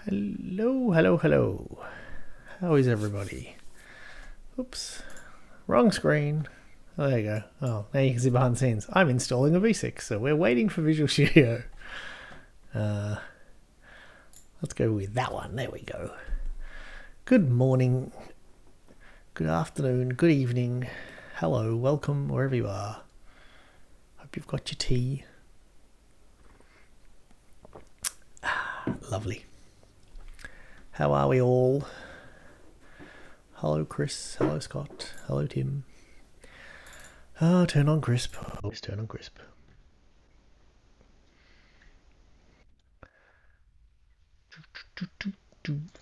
Hello, hello, hello. How is everybody? Oops, wrong screen. Oh, there you go. Oh, now you can see behind the scenes. I'm installing a V6, so we're waiting for Visual Studio. Uh, let's go with that one. There we go. Good morning, good afternoon, good evening. Hello, welcome wherever you are. Hope you've got your tea. Lovely. How are we all? Hello, Chris. Hello, Scott. Hello, Tim. Oh, turn on crisp. Always turn on crisp.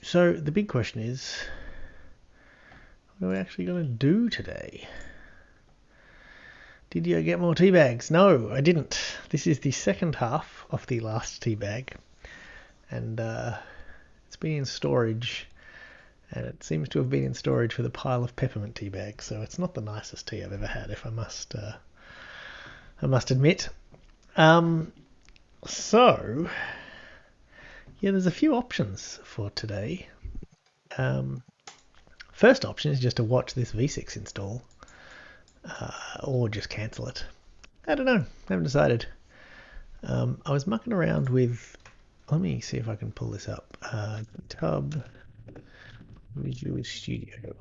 So the big question is, what are we actually going to do today? Did you get more tea bags? No, I didn't. This is the second half of the last tea bag, and it's been in storage, and it seems to have been in storage with a pile of peppermint tea bags. So it's not the nicest tea I've ever had, if I must admit. So yeah, there's a few options for today. First option is just to watch this V6 install, or just cancel it. I don't know. I haven't decided. I was mucking around with. Let me see if I can pull this up. GitHub Visual Studio.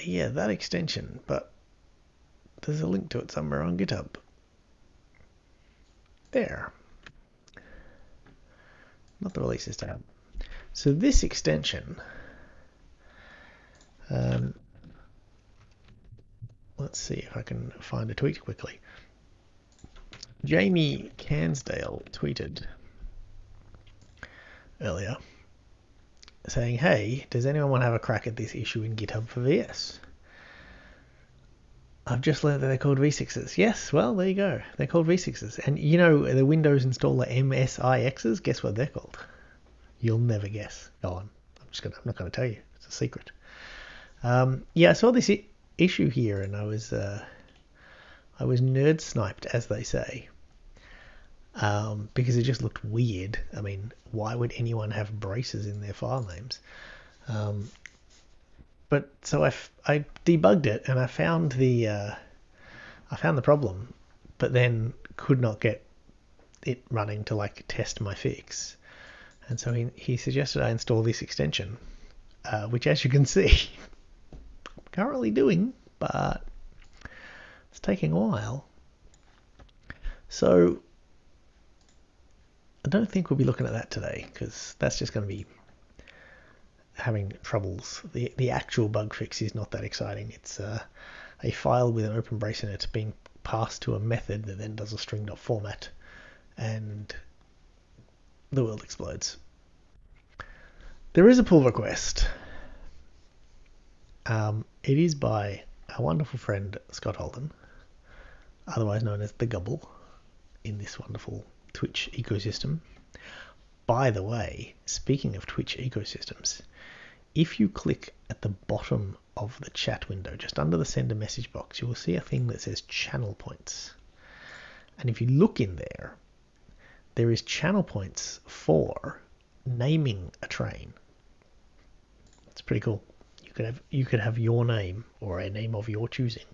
Yeah, that extension, but there's a link to it somewhere on GitHub. There. Not the releases tab. So this extension. Let's see if I can find a tweet quickly. Jamie Cansdale tweeted earlier saying, hey, does anyone want to have a crack at this issue in GitHub for VS? I've just learned that they're called V6s. Yes, well, there you go. They're called V6s. And you know the Windows installer MSIXs? Guess what they're called? You'll never guess. Go on. I'm not going to tell you. It's a secret. Yeah, I saw this issue here, and I was nerd sniped, as they say, because it just looked weird. I mean, why would anyone have braces in their file names? But so I debugged it, and I found the problem, but then could not get it running to like test my fix. And so he suggested I install this extension, which, as you can see, I'm currently doing, but it's taking a while. So I don't think we'll be looking at that today, because that's just going to be having troubles. The actual bug fix is not that exciting. It's a file with an open brace in it being passed to a method that then does a string.format, and the world explodes. There is a pull request. It is by our wonderful friend Scott Holden, otherwise known as the Gubble, in this wonderful Twitch ecosystem. By the way, speaking of Twitch ecosystems, if you click at the bottom of the chat window, just under the send a message box, you will see a thing that says channel points. And if you look in there, there is channel points for naming a train. It's pretty cool. You could have your name, or a name of your choosing,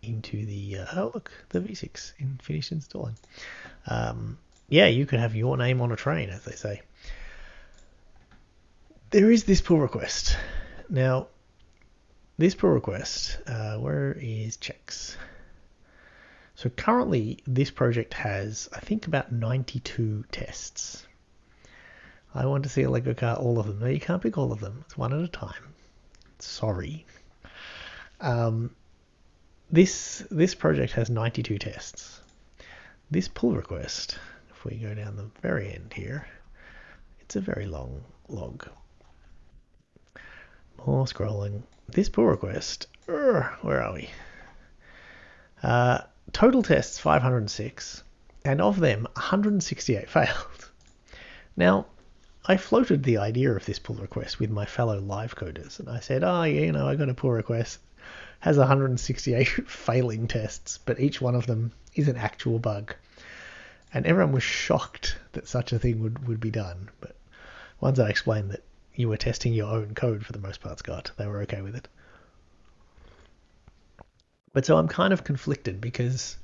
into the the V6 finished installing. Yeah, you could have your name on a train, as they say. There is this pull request. Now, this pull request, where is checks? So currently, this project has, I think, about 92 tests. I want to see a Lego car, all of them. No, you can't pick all of them. It's one at a time. Sorry. This project has 92 tests. This pull request, if we go down the very end here, it's a very long log. More scrolling. This pull request, where are we? Total tests 506, and of them 168 failed. Now, I floated the idea of this pull request with my fellow live coders, and I said, I got a pull request, has 168 failing tests, but each one of them is an actual bug. And everyone was shocked that such a thing would be done. But once I explained that you were testing your own code for the most part, Scott, they were okay with it. But so I'm kind of conflicted because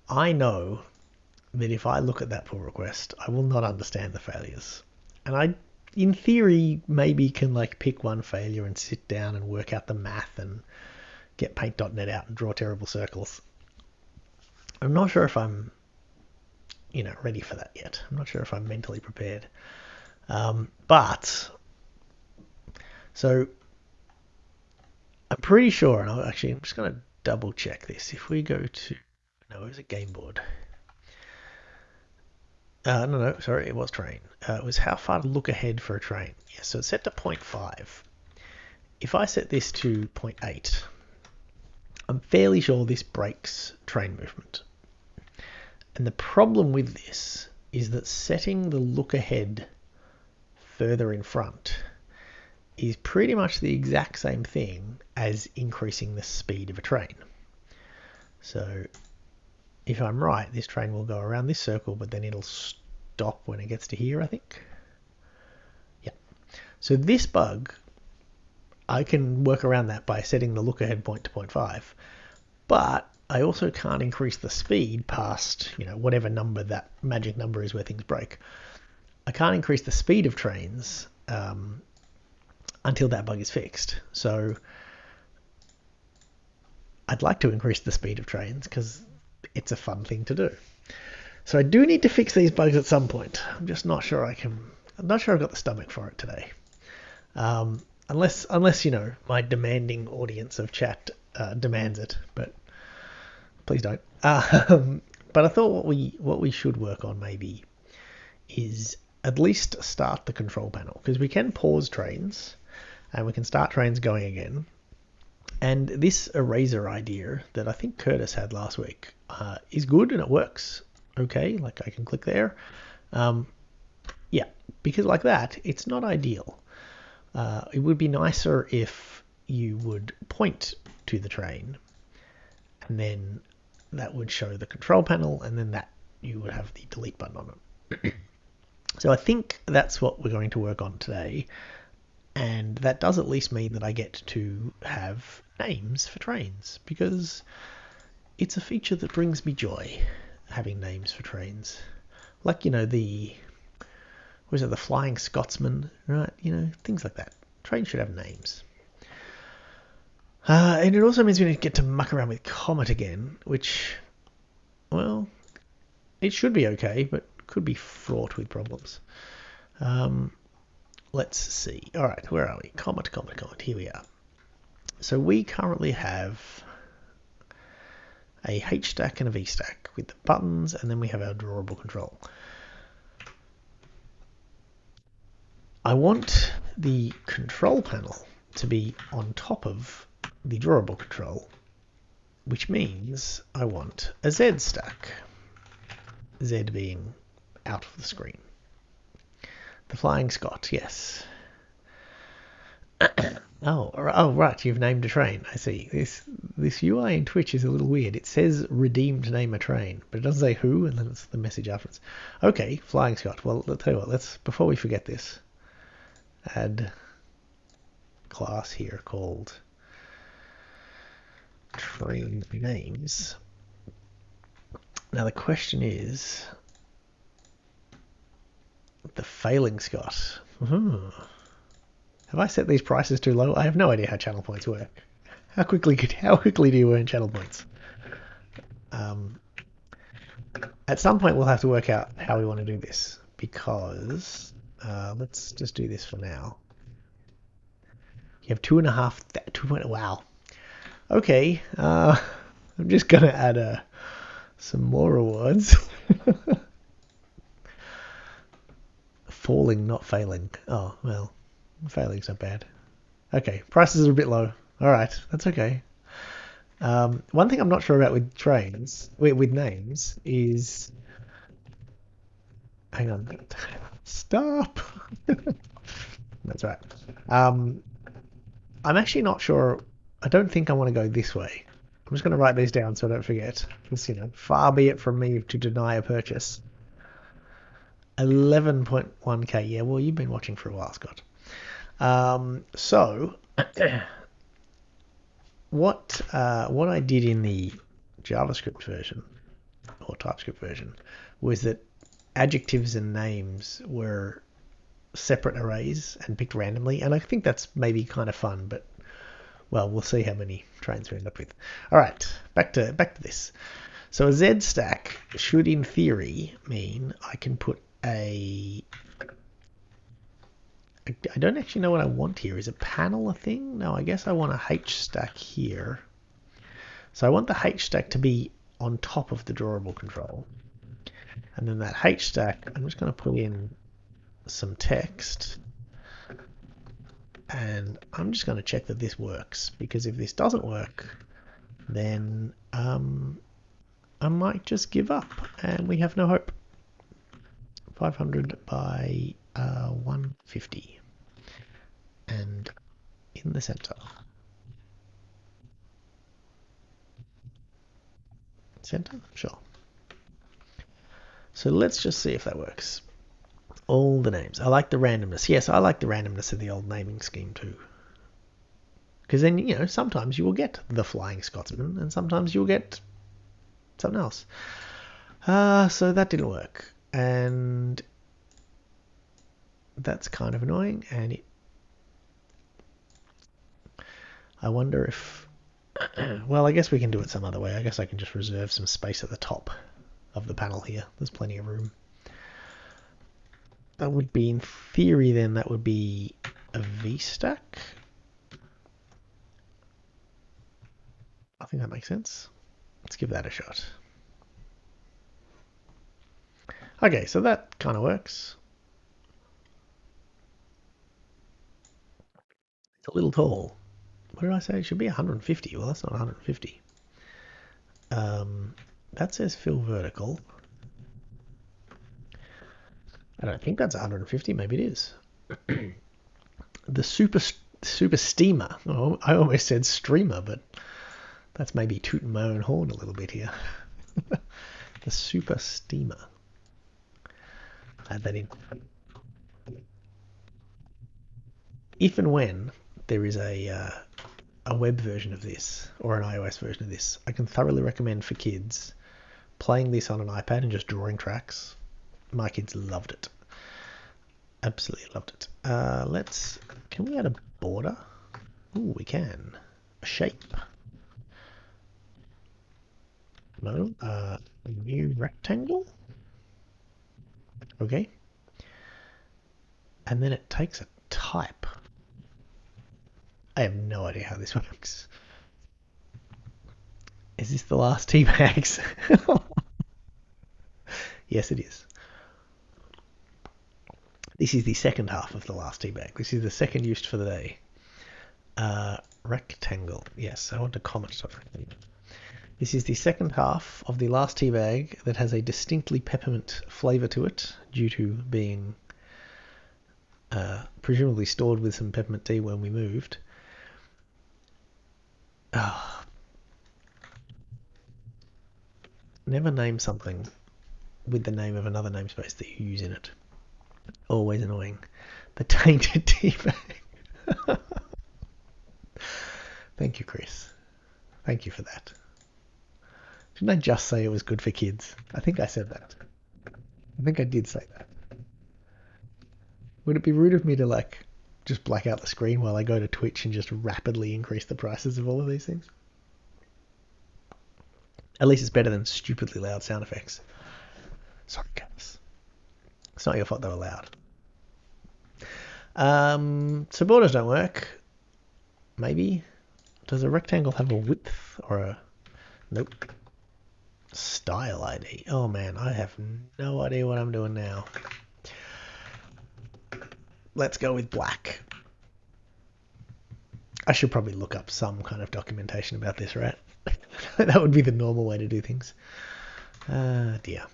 I know that if I look at that pull request, I will not understand the failures. And I, in theory, maybe can like pick one failure and sit down and work out the math and get paint.net out and draw terrible circles. I'm not sure if I'm, ready for that yet. I'm not sure if I'm mentally prepared. But so I'm pretty sure, and I'm just going to double check this. If we go to, no, it was a game board. No, sorry, it was train. It was how far to look ahead for a train. Yeah, so it's set to 0.5. If I set this to 0.8, I'm fairly sure this breaks train movement. And the problem with this is that setting the look ahead further in front is pretty much the exact same thing as increasing the speed of a train. So if I'm right, this train will go around this circle, but then it'll stop when it gets to here, I think. Yeah. So this bug, I can work around that by setting the look ahead point to 0.5, but I also can't increase the speed past, whatever number that magic number is where things break. I can't increase the speed of trains until that bug is fixed. So I'd like to increase the speed of trains because it's a fun thing to do. So I do need to fix these bugs at some point. I'm just not sure I can. I'm not sure I've got the stomach for it today. Unless my demanding audience of chat demands it, but please don't. But I thought what we should work on maybe is at least start the control panel, because we can pause trains and we can start trains going again. And this eraser idea that I think Curtis had last week is good and it works okay. Like I can click there. Yeah, because like that, it's not ideal. It would be nicer if you would point to the train and then that would show the control panel and then that you would have the delete button on it. So I think that's what we're going to work on today. And that does at least mean that I get to have names for trains, because it's a feature that brings me joy, having names for trains. Like, the Flying Scotsman, right? Things like that. Trains should have names. And it also means we get to muck around with Comet again, which, well, it should be okay, but could be fraught with problems. Let's see. All right, where are we? Comet. Here we are. So we currently have a H stack and a V stack with the buttons, and then we have our drawable control. I want the control panel to be on top of the drawable control, which means I want a Z stack. Z being out of the screen. The Flying Scot, yes. Oh, right, you've named a train. I see. This UI in Twitch is a little weird. It says redeemed name a train, but it doesn't say who, and then it's the message afterwards. Okay, Flying Scot. Well, I'll tell you what, before we forget this, add class here called train names. Now the question is, the failing Scot. Have I set these prices too low? I have no idea how channel points work. How quickly do you earn channel points? At some point we'll have to work out how we want to do this, because let's just do this for now. You have 2.5. Wow. Okay. I'm just gonna add some more rewards. Falling, not failing. Oh, well, failing's not bad. Okay, prices are a bit low. All right, that's okay. One thing I'm not sure about with trains, with names, is... Hang on. Stop! That's right. I'm actually not sure. I don't think I want to go this way. I'm just going to write these down so I don't forget. Because, you know, far be it from me to deny a purchase. 11.1k. Yeah, well, you've been watching for a while, Scott. So, what I did in the JavaScript version or TypeScript version was that adjectives and names were separate arrays and picked randomly, and I think that's maybe kind of fun, but well, we'll see how many trains we end up with. All right, back to this. So a Z stack should, in theory, mean I can put I don't actually know what I want here. Is a panel a thing? No, I guess I want a H stack here. So I want the H stack to be on top of the drawable control. And then that H stack, I'm just going to put in some text. And I'm just going to check that this works. Because if this doesn't work, then I might just give up. And we have no hope. 500 by 150. And in the center. Center? Sure. So let's just see if that works. All the names. I like the randomness. Yes, I like the randomness of the old naming scheme too. Because then, you know, sometimes you will get the Flying Scotsman and sometimes you'll get something else. So that didn't work. And that's kind of annoying. And I wonder if... well, I guess we can do it some other way. I guess I can just reserve some space at the top of the panel here. There's plenty of room. That would be, in theory, then that would be a V stack. I think that makes sense. Let's give that a shot. Okay, so that kind of works. It's a little tall. What did I say? It should be 150. Well, that's not 150. That says fill vertical. I don't think that's 150. Maybe it is. The super steamer. Oh, I almost said streamer, but that's maybe tooting my own horn a little bit here. The super steamer. Add that in. If and when there is a web version of this or an iOS version of this, I can thoroughly recommend for kids playing this on an iPad and just drawing tracks. My kids loved it. Absolutely loved it. Can we add a border? Ooh, we can. A shape. No, a new rectangle. Okay. And then it takes a type. I have no idea how this works. Is this the last tea bags? Yes, it is. This is the second half of the last tea bag. This is the second used for the day. Rectangle. Yes, I want to comment something. This is the second half of the last tea bag that has a distinctly peppermint flavour to it, due to being presumably stored with some peppermint tea when we moved. Never name something with the name of another namespace that you use in it. Always annoying. The tainted tea bag. Thank you, Chris. Thank you for that. Didn't I just say it was good for kids? I think I said that. I think I did say that. Would it be rude of me to just black out the screen while I go to Twitch and just rapidly increase the prices of all of these things? At least it's better than stupidly loud sound effects. Sorry, guys. It's not your fault they were loud. So borders don't work. Maybe. Does a rectangle have a width or a... Nope. Style ID. Oh man, I have no idea what I'm doing now. Let's go with black. I should probably look up some kind of documentation about this, right? That would be the normal way to do things. Dear.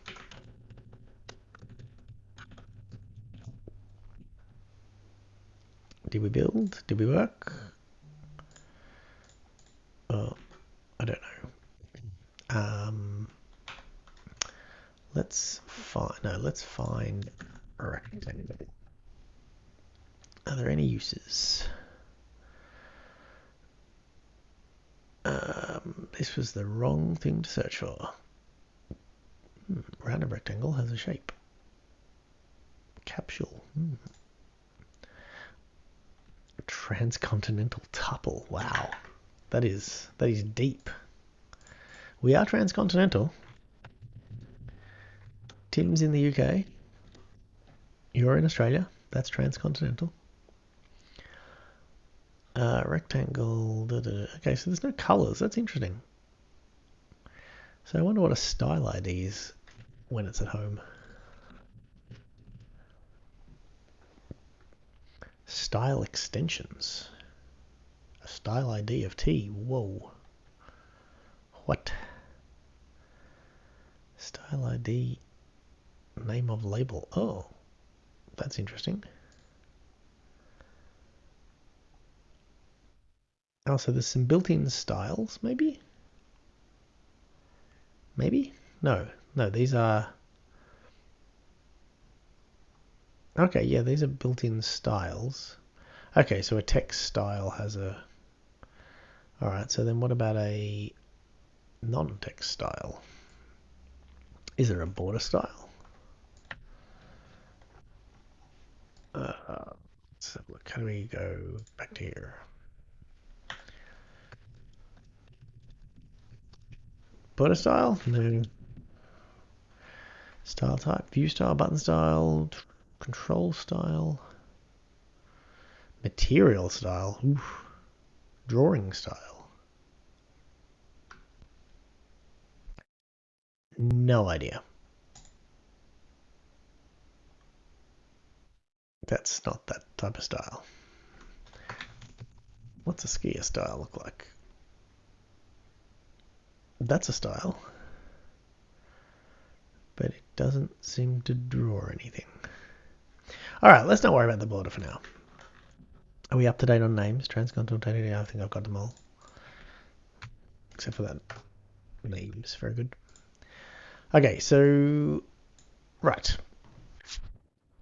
Did we build? Did we work? Oh. I don't know. Let's find a rectangle. Are there any uses? This was the wrong thing to search for. Random rectangle has a shape. Capsule. Transcontinental tuple. Wow, that is deep. We are transcontinental. Tim's in the UK. You're in Australia. That's transcontinental. Rectangle. Okay, so there's no colours. That's interesting. So I wonder what a style ID is when it's at home. Style extensions. A style ID of T. Whoa. What? Style ID. Name of label. Oh, that's interesting. Oh, so there's some built-in styles, maybe? Maybe? No, these are... Okay, yeah, these are built-in styles. Okay, so a text style has a... Alright, so then what about a non-text style? Is there a border style? Let's have a look. How do we go back to here? Border style? No. Style type, view style, button style, control style, material style, oof. Drawing style. No idea. That's not that type of style. What's a skier style look like? That's a style. But it doesn't seem to draw anything. Alright, let's not worry about the border for now. Are we up to date on names? Transcontinental, I think I've got them all. Except for that names. Very good. Okay, so... Right.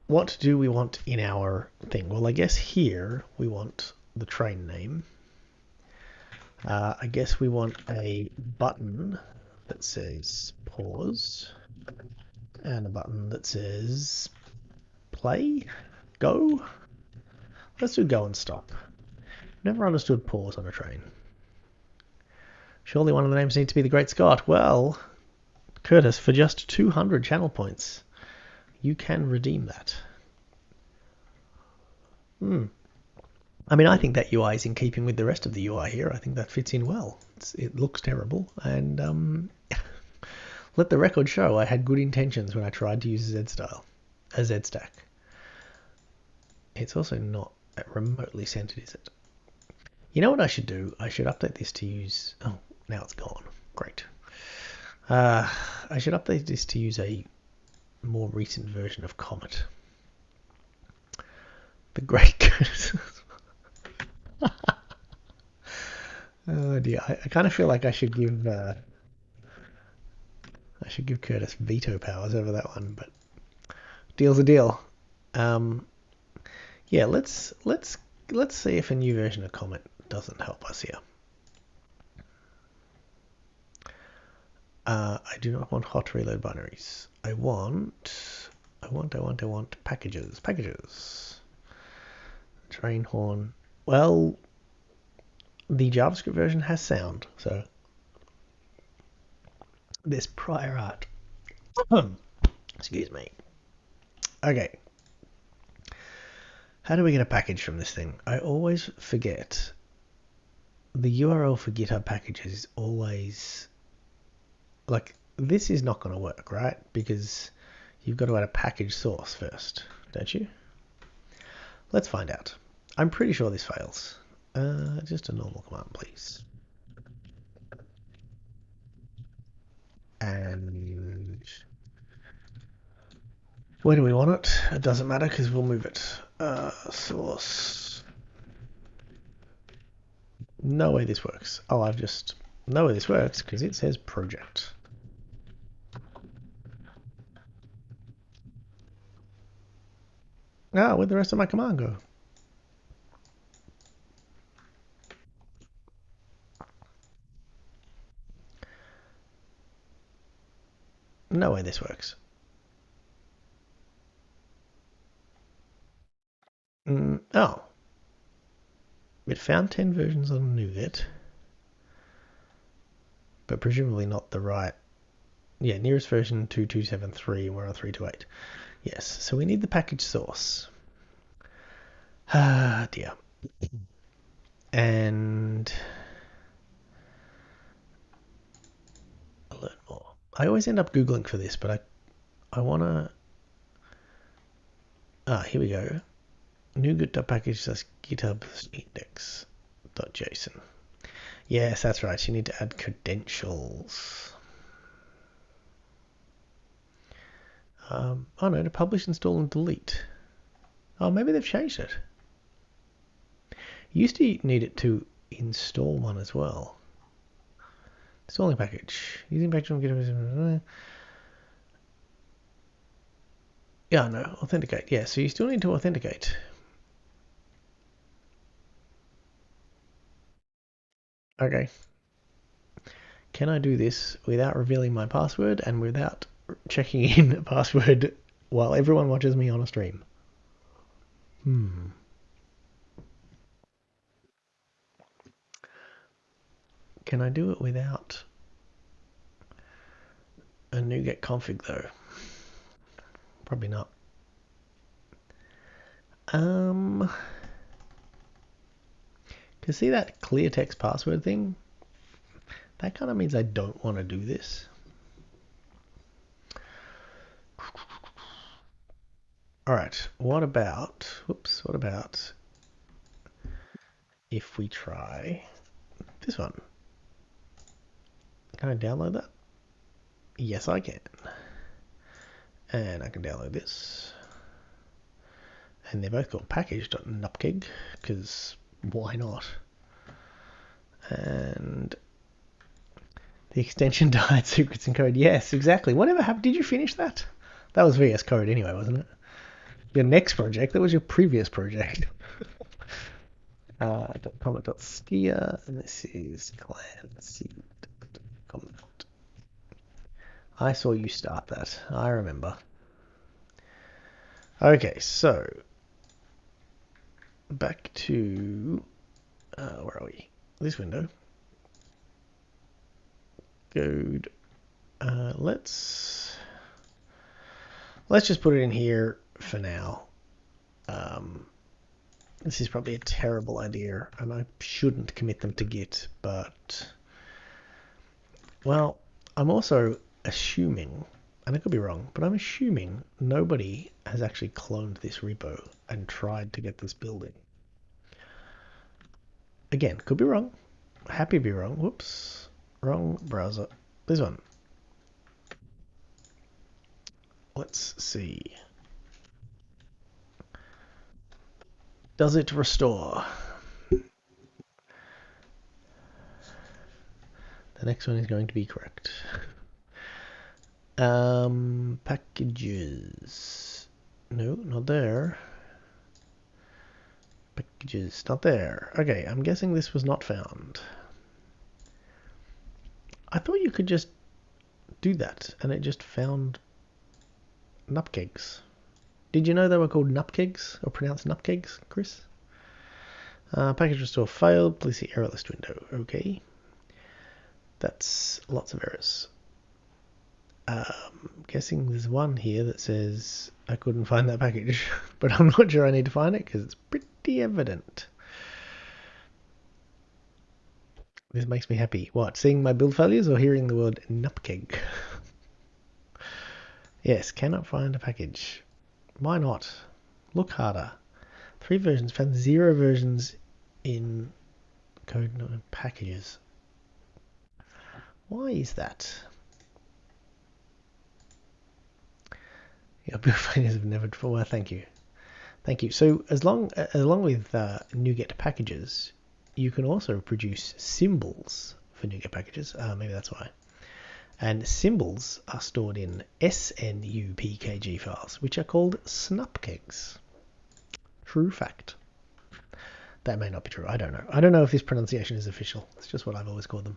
What do we want in our thing? Well, I guess here we want the train name. I guess we want a button that says pause and a button that says play, go. Let's do go and stop. Never understood pause on a train. Surely one of the names needs to be the Great Scott. Well, Curtis, for just 200 channel points, you can redeem that. I mean, I think that UI is in keeping with the rest of the UI here. I think that fits in well. It looks terrible, and let the record show I had good intentions when I tried to use a Z stack. It's also not remotely centered, is it? You know what I should do? I should update this to use... Oh, now it's gone. Great. I should update this to use a more recent version of Comet. The Great Curtis. Oh dear, I kind of feel like I should give Curtis veto powers over that one, but deal's a deal. Yeah, let's see if a new version of Comet doesn't help us here. I do not want hot reload binaries. I want packages. Train horn. Well, the JavaScript version has sound, so this prior art. Excuse me. Okay. How do we get a package from this thing? I always forget. The URL for GitHub packages is always... Like, this is not going to work, right? Because you've got to add a package source first, don't you? Let's find out. I'm pretty sure this fails. Just a normal command, please. And where do we want it? It doesn't matter because we'll move it. Source. No way this works. Oh, I've just No, this works because it says project. Ah, where'd the rest of my command go? No way this works. Oh. It found 10 versions on Nougat, but presumably not the right. Yeah, nearest version 2273, and we're on 328. Yes, so we need the package source. Ah, dear. And I'll learn more. I always end up Googling for this, but I want to... Ah, here we go. Nougat.package slash GitHub index.json. Yes, that's right. You need to add credentials. Oh no, to publish, install, and delete. Oh, maybe they've changed it. You used to need it to install one as well. Installing package. Using package on GitHub. Yeah, no, authenticate. Yeah, so you still need to authenticate. Okay. Can I do this without revealing my password and without checking in a password while everyone watches me on a stream? Can I do it without a NuGet config though? Probably not. Cause see that clear text password thing? That kind of means I don't want to do this. All right, what about if we try this one? Can I download that? Yes, I can. And I can download this. And they're both called package.nupkeg, because why not? And the extension died, secrets and code. Yes, exactly. Whatever happened? Did you finish that? That was VS Code anyway, wasn't it? Your next project, that was your previous project. .com.skier, and this is clanseed.com. I saw you start that. I remember. Okay, so back to where are we? This window. Code. Let's just put it in here for now. This is probably a terrible idea, and I shouldn't commit them to Git, but well, I'm also assuming, and I could be wrong, but I'm assuming nobody has actually cloned this repo and tried to get this building. Again, could be wrong. Happy to be wrong. Whoops. Wrong browser. This one. Let's see. Does it restore? The next one is going to be correct. Packages. No, not there. Packages, not there. Okay, I'm guessing this was not found. I thought you could just do that, and it just found nupkegs. Did you know they were called nupkegs, or pronounced nupkegs, Chris? Package restore failed. Please see error list window. Okay. That's lots of errors. Guessing there's one here that says I couldn't find that package, but I'm not sure I need to find it because it's pretty evident. This makes me happy. What, seeing my build failures or hearing the word nupkeg? Yes, cannot find a package. Why not? Look harder. 3 versions, found 0 versions in code packages. Why is that? Yeah, build failures have never before. Well, thank you. Thank you. So along with NuGet packages, you can also produce symbols for NuGet packages. Maybe that's why. And symbols are stored in SNUPKG files, which are called snupkegs. True fact. That may not be true. I don't know. I don't know if this pronunciation is official. It's just what I've always called them.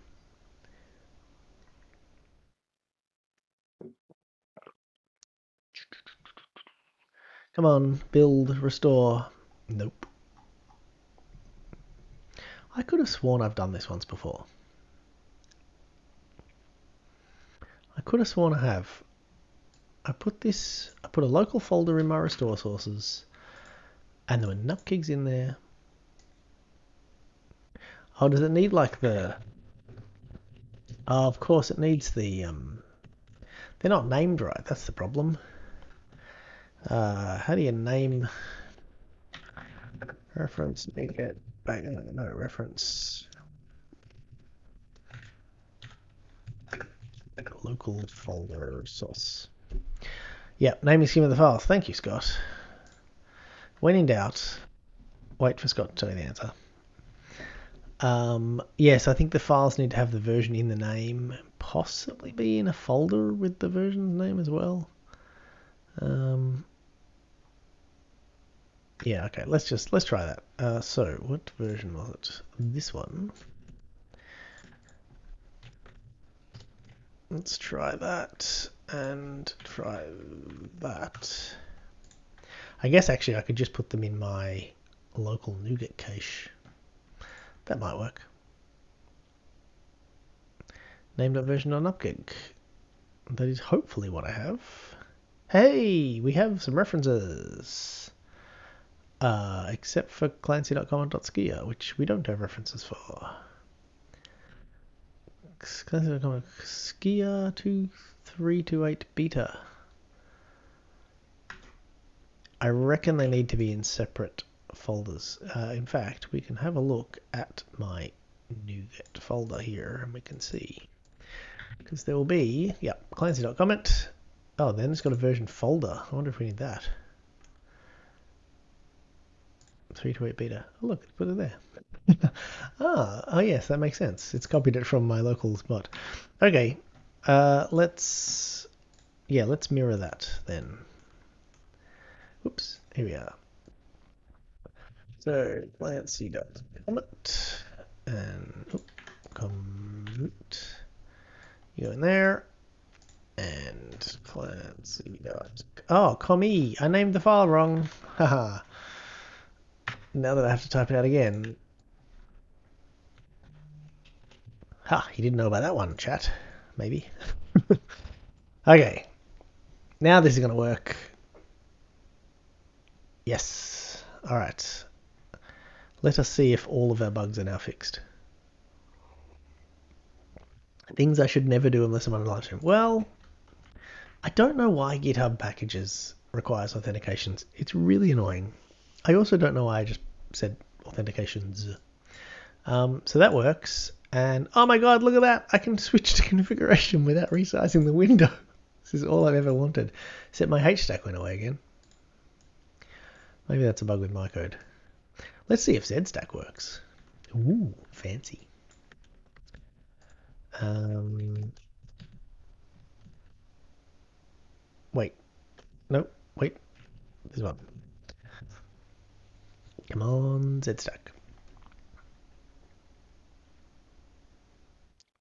Come on, build, restore. Nope. I could have sworn I've done this once before. I could have sworn I have. I put a local folder in my restore sources, and there were nupkegs in there. Oh, does it need like the... Oh, of course it needs the... They're not named right, that's the problem. How do you name... Reference, get back, no, reference... Local folder source. Yep, naming scheme of the files. Thank you, Scott. When in doubt, wait for Scott to tell you the answer. Yes, I think the files need to have the version in the name, possibly be in a folder with the version name as well. Yeah, okay, let's try that. So what version was it? This one. Let's try that and try that. I guess actually I could just put them in my local NuGet cache. That might work. Name.version on upgig. That is hopefully what I have. Hey, we have some references. Except for clancy.com.skia, which we don't have references for. Clancy.com Skia 2328 beta. I reckon they need to be in separate folders. In fact, we can have a look at my NuGet folder here and we can see. Because there will be, yep, clancy.comment. Oh, then it's got a version folder. I wonder if we need that. 328 beta. Oh, look, put it there. Oh yes, that makes sense. It's copied it from my local spot. Okay, let's mirror that then. Oops, here we are. So clancy.comment and comment. You go in there and clancy. Oh, commie. I named the file wrong. Haha. Now that I have to type it out again. Ha, you didn't know about that one, chat. Maybe. Okay. Now this is going to work. Yes. Alright. Let us see if all of our bugs are now fixed. Things I should never do unless I'm on a live stream. Well, I don't know why GitHub Packages requires authentications. It's really annoying. I also don't know why I just said authentications. So that works. And oh my god, look at that. I can switch to configuration without resizing the window. This is all I've ever wanted. Except my HStack went away again. Maybe that's a bug with my code. Let's see if ZStack works. Ooh, fancy. Wait. Nope. Wait. This one. Come on, ZStack.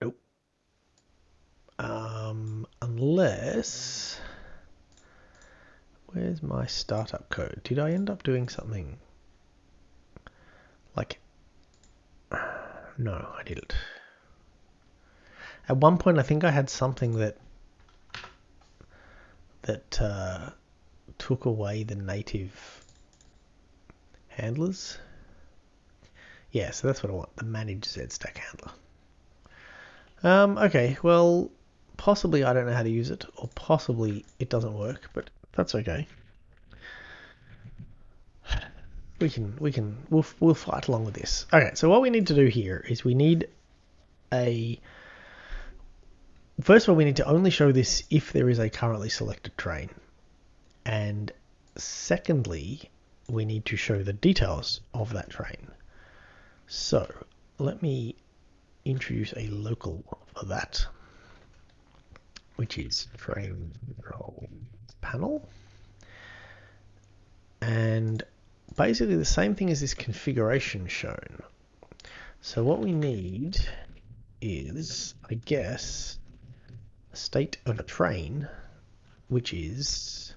Nope. Unless... Where's my startup code? Did I end up doing something? Like... No, I didn't. At one point, I think I had something that took away the native handlers. Yeah, so that's what I want, the manage ZStack handler. Okay, well, possibly I don't know how to use it, or possibly it doesn't work, but that's okay. We'll fight along with this. Okay, so what we need to do here is we need first of all, we need to only show this if there is a currently selected train. And secondly, we need to show the details of that train. So let me introduce a local for that, which is frame role panel. And basically the same thing as this configuration shown. So what we need is, I guess, a state of a train, which is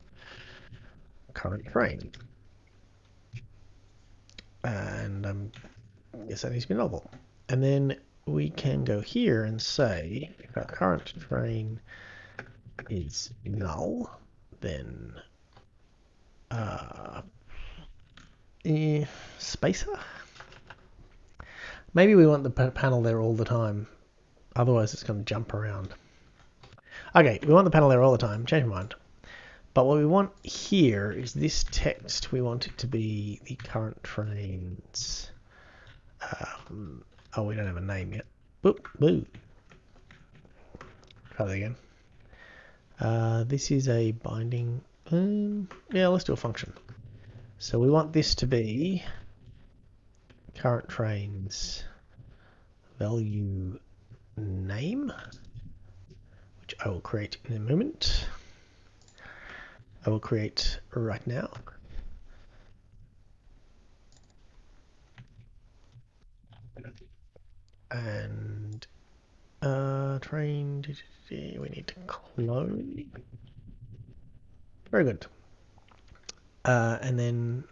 current train. And I guess that needs to be null. And then we can go here and say if our current train is null, then spacer. Maybe we want the panel there all the time. Otherwise, it's going to jump around. Okay, we want the panel there all the time. Change my mind. But what we want here is this text. We want it to be the current trains. Oh, we don't have a name yet. Boop, boo. Try that again. This is a binding. Yeah, let's do a function. So we want this to be current trains value name, which I will create in a moment. I will create right now. And train, we need to clone. Very good. And then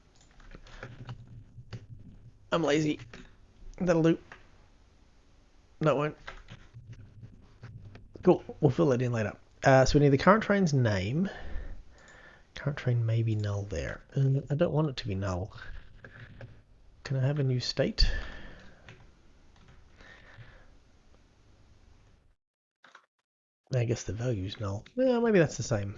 I'm lazy. That'll do. No, it won't. Cool. We'll fill it in later. So we need the current train's name. Current train may be null there. I don't want it to be null. Can I have a new state? I guess the value's null. Well, maybe that's the same.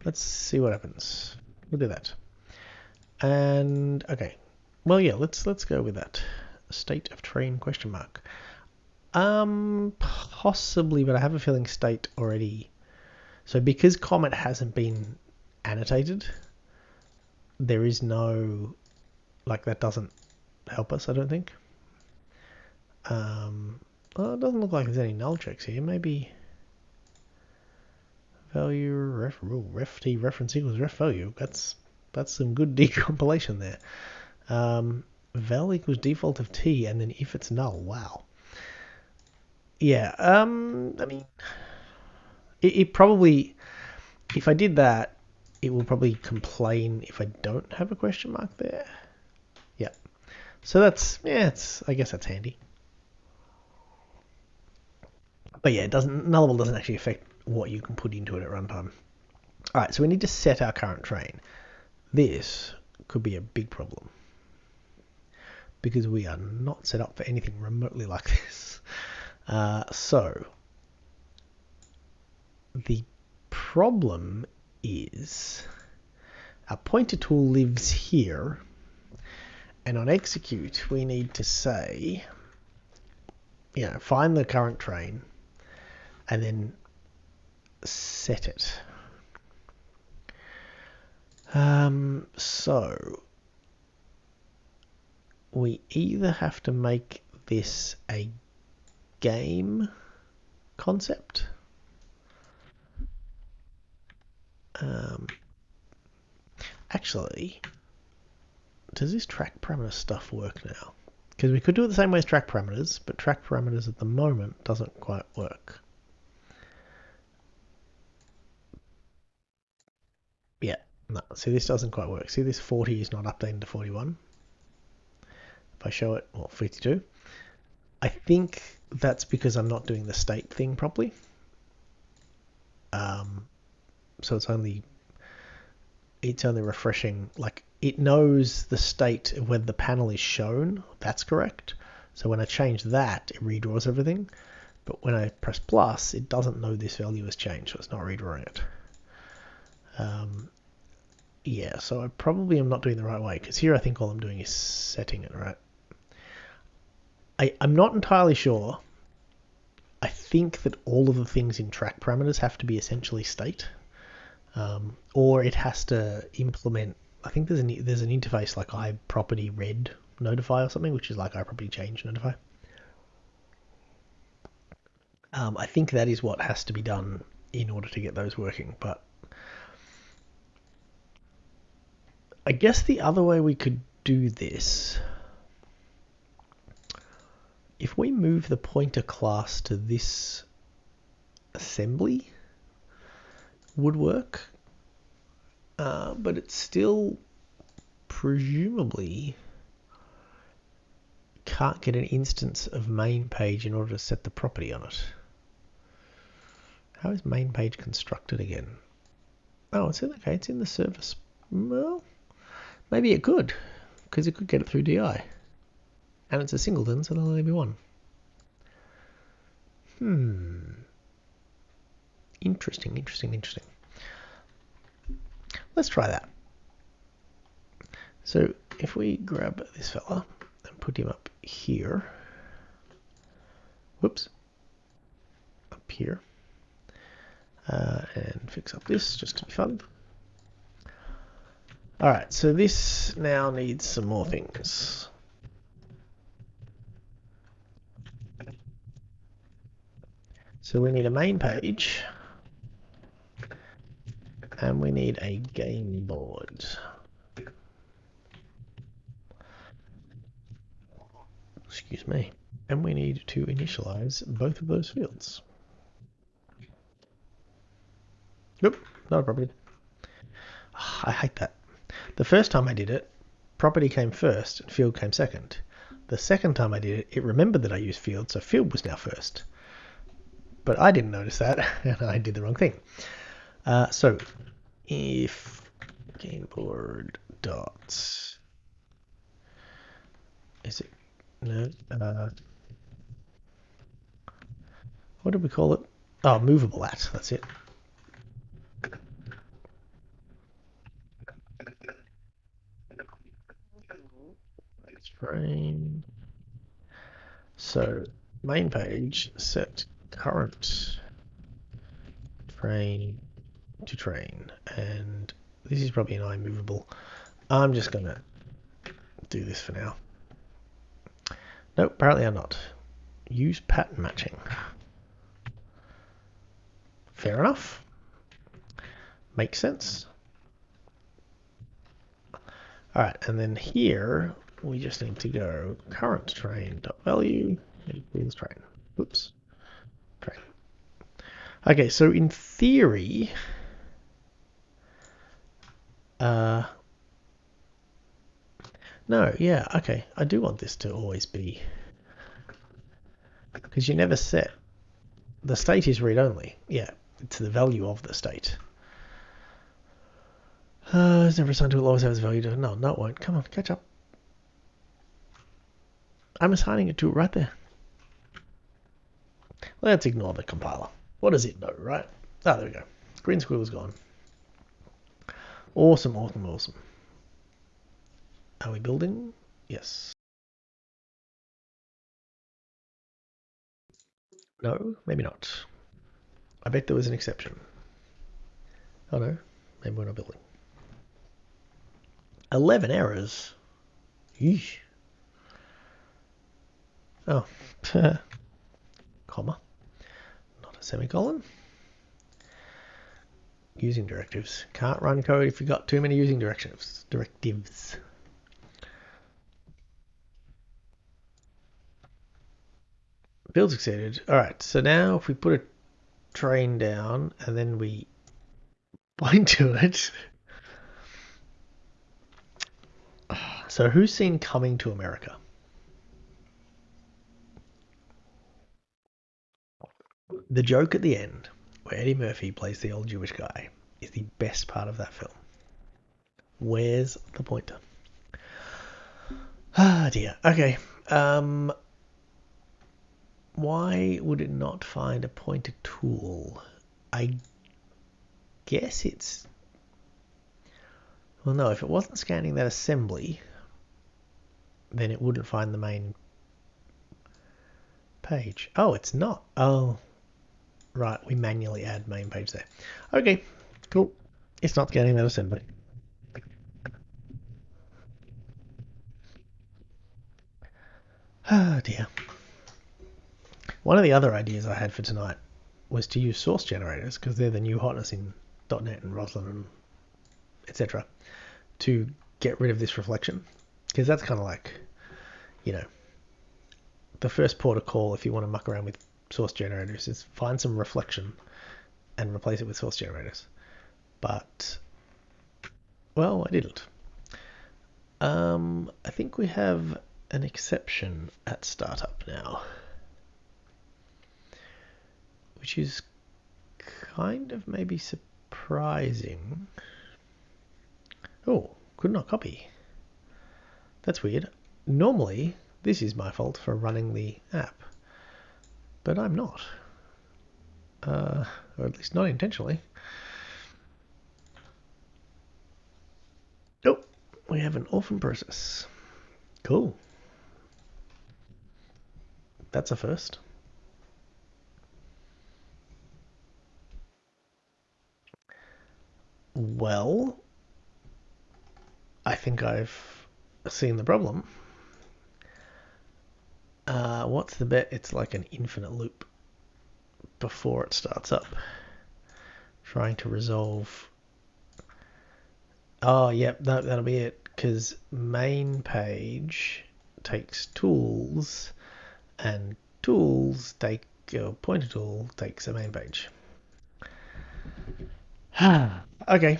Let's see what happens. We'll do that. And okay. Well, yeah, let's go with that. State of train question mark. Possibly, but I have a feeling state already. So because Comet hasn't been annotated, there is no, like, that doesn't help us, I don't think. Well, it doesn't look like there's any null checks here. Maybe value ref rule ref t reference equals ref value. That's some good decompilation there. Val equals default of t, and then if it's null. Wow. Yeah. I mean, it probably, if I did that, it will probably complain if I don't have a question mark there. Yeah. So that's, yeah, I guess that's handy. But yeah, nullable doesn't actually affect what you can put into it at runtime. All right, so we need to set our current train. This could be a big problem because we are not set up for anything remotely like this. So the problem is our pointer tool lives here, and on execute we need to say, find the current train and then set it. So we either have to make this a game concept. Actually, does this track parameter stuff work now? Because we could do it the same way as track parameters, but track parameters at the moment doesn't quite work. Yeah, no, see, this doesn't quite work. See, this 40 is not updated to 41. If I show it, well, 52. I think that's because I'm not doing the state thing properly. So it's only refreshing, like, it knows the state of whether the panel is shown. That's correct. So when I change that, it redraws everything. But when I press plus, it doesn't know this value has changed, so it's not redrawing it. Yeah, so I probably am not doing the right way, because here I think all I'm doing is setting it, right? I'm not entirely sure. I think that all of the things in track parameters have to be essentially state, or it has to implement. I think there's an interface like iProperty red notify or something, which is like iProperty change notify. I think that is what has to be done in order to get those working, but I guess the other way we could do this, if we move the pointer class to this assembly, would work, but it's still presumably can't get an instance of main page in order to set the property on it. How is main page constructed again? Oh, it's in, okay, it's in the service. Well, maybe it could, because it could get it through DI. And it's a singleton, so there'll only be one. Interesting. Let's try that. So if we grab this fella and put him up here, whoops, up here, and fix up this just to be fun. All right, so this now needs some more things. So we need a main page, and we need a game board. Excuse me. And we need to initialize both of those fields. Nope, not a property. I hate that. The first time I did it, property came first and field came second. The second time I did it, it remembered that I used field, so field was now first. But I didn't notice that, and I did the wrong thing. So if gameboard dot, is it, no, what did we call it? Oh, movable at, that's it. Frame. So main page set current train to train, and this is probably an iMovable. I'm just gonna do this for now. Nope, apparently I'm not. Use pattern matching. Fair enough. Makes sense. All right, and then here we just need to go current train dot value equals train. Oops, train. Okay, so in theory, no, yeah, okay, I do want this to always be, because you never set, the state is read only. Yeah, it's the value of the state. It's never assigned to it, always has value to, no, it won't. Come on, catch up. I'm assigning it to it right there. Let's ignore the compiler. What does it know, right? Ah, there we go. Green squiggle's gone. Awesome. Are we building? Yes. No, maybe not. I bet there was an exception. Oh no, maybe we're not building. 11 errors. Yeesh. Oh, comma, not a semicolon. Using directives. Can't run code if you've got too many using directives. Build succeeded. All right, so now if we put a train down and then we point to it. So who's seen Coming to America? The joke at the end, where Eddie Murphy plays the old Jewish guy, is the best part of that film. Where's the pointer? Ah, dear. Okay. Why would it not find a pointer tool? I guess it's... Well, no, if it wasn't scanning that assembly, then it wouldn't find the main page. Oh, it's not. Oh, right. We manually add main page there. Okay, cool. It's not scanning that assembly. Ah, dear. One of the other ideas I had for tonight was to use source generators, because they're the new hotness in .NET and Roslyn and etc., to get rid of this reflection. Because that's kind of like, you know, the first port of call if you want to muck around with source generators is find some reflection and replace it with source generators. But, well, I didn't. I think we have an exception at startup now, which is kind of maybe surprising. Oh, could not copy. That's weird. Normally, this is my fault for running the app, but I'm not. Or at least not intentionally. Oh, we have an orphan process. Cool. That's a first. Well, I think I've seen the problem. What's the bet? It's like an infinite loop before it starts up. Trying to resolve. Oh, yep, that'll be it. Because main page takes tools, and tools take pointer tool takes a main page. Okay.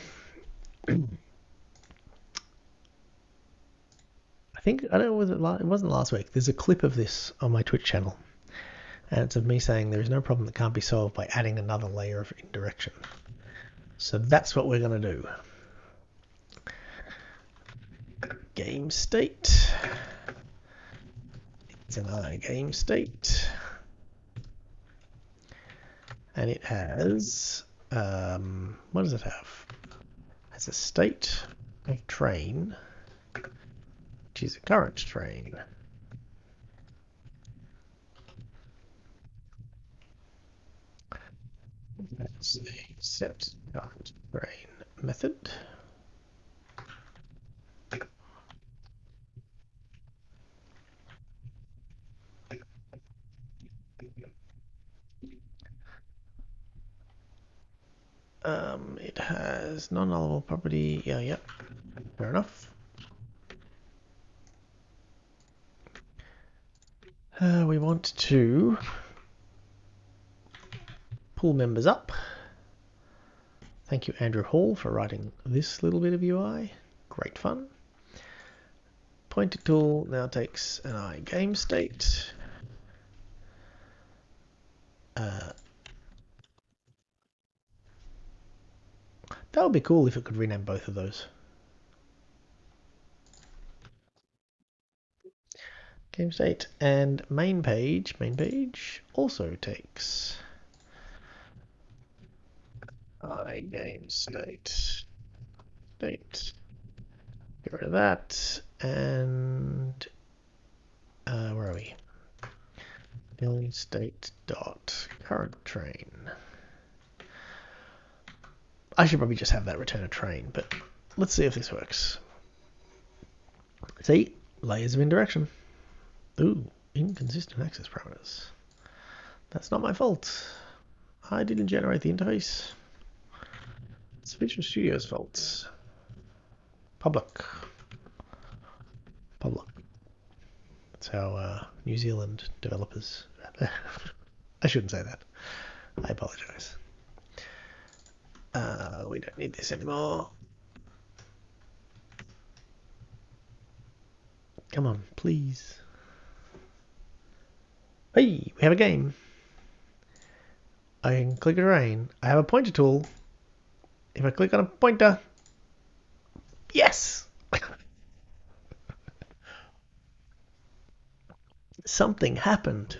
I think I don't know. It wasn't last week. There's a clip of this on my Twitch channel, and it's of me saying there is no problem that can't be solved by adding another layer of indirection. So that's what we're going to do. Game state. It's an I game state, and it has what does it have? It has a state of train, which is a current train. That's the set current train method. It has non-nullable property. Yeah, yep. Fair enough. We want to pull members up. Thank you, Andrew Hall, for writing this little bit of UI. Great fun. Pointer tool now takes an I game state. That would be cool if it could rename both of those. Game state and main page also takes I game state. Get rid of that, and where are we? Building state dot current train. I should probably just have that return a train, but let's see if this works. See, layers of indirection. Ooh, inconsistent access parameters. That's not my fault. I didn't generate the interface. It's Visual Studio's fault. Public. That's how New Zealand developers. I shouldn't say that. I apologize. We don't need this anymore. Come on, please. Hey, we have a game. I can click a terrain. I have a pointer tool. If I click on a pointer, yes! Something happened.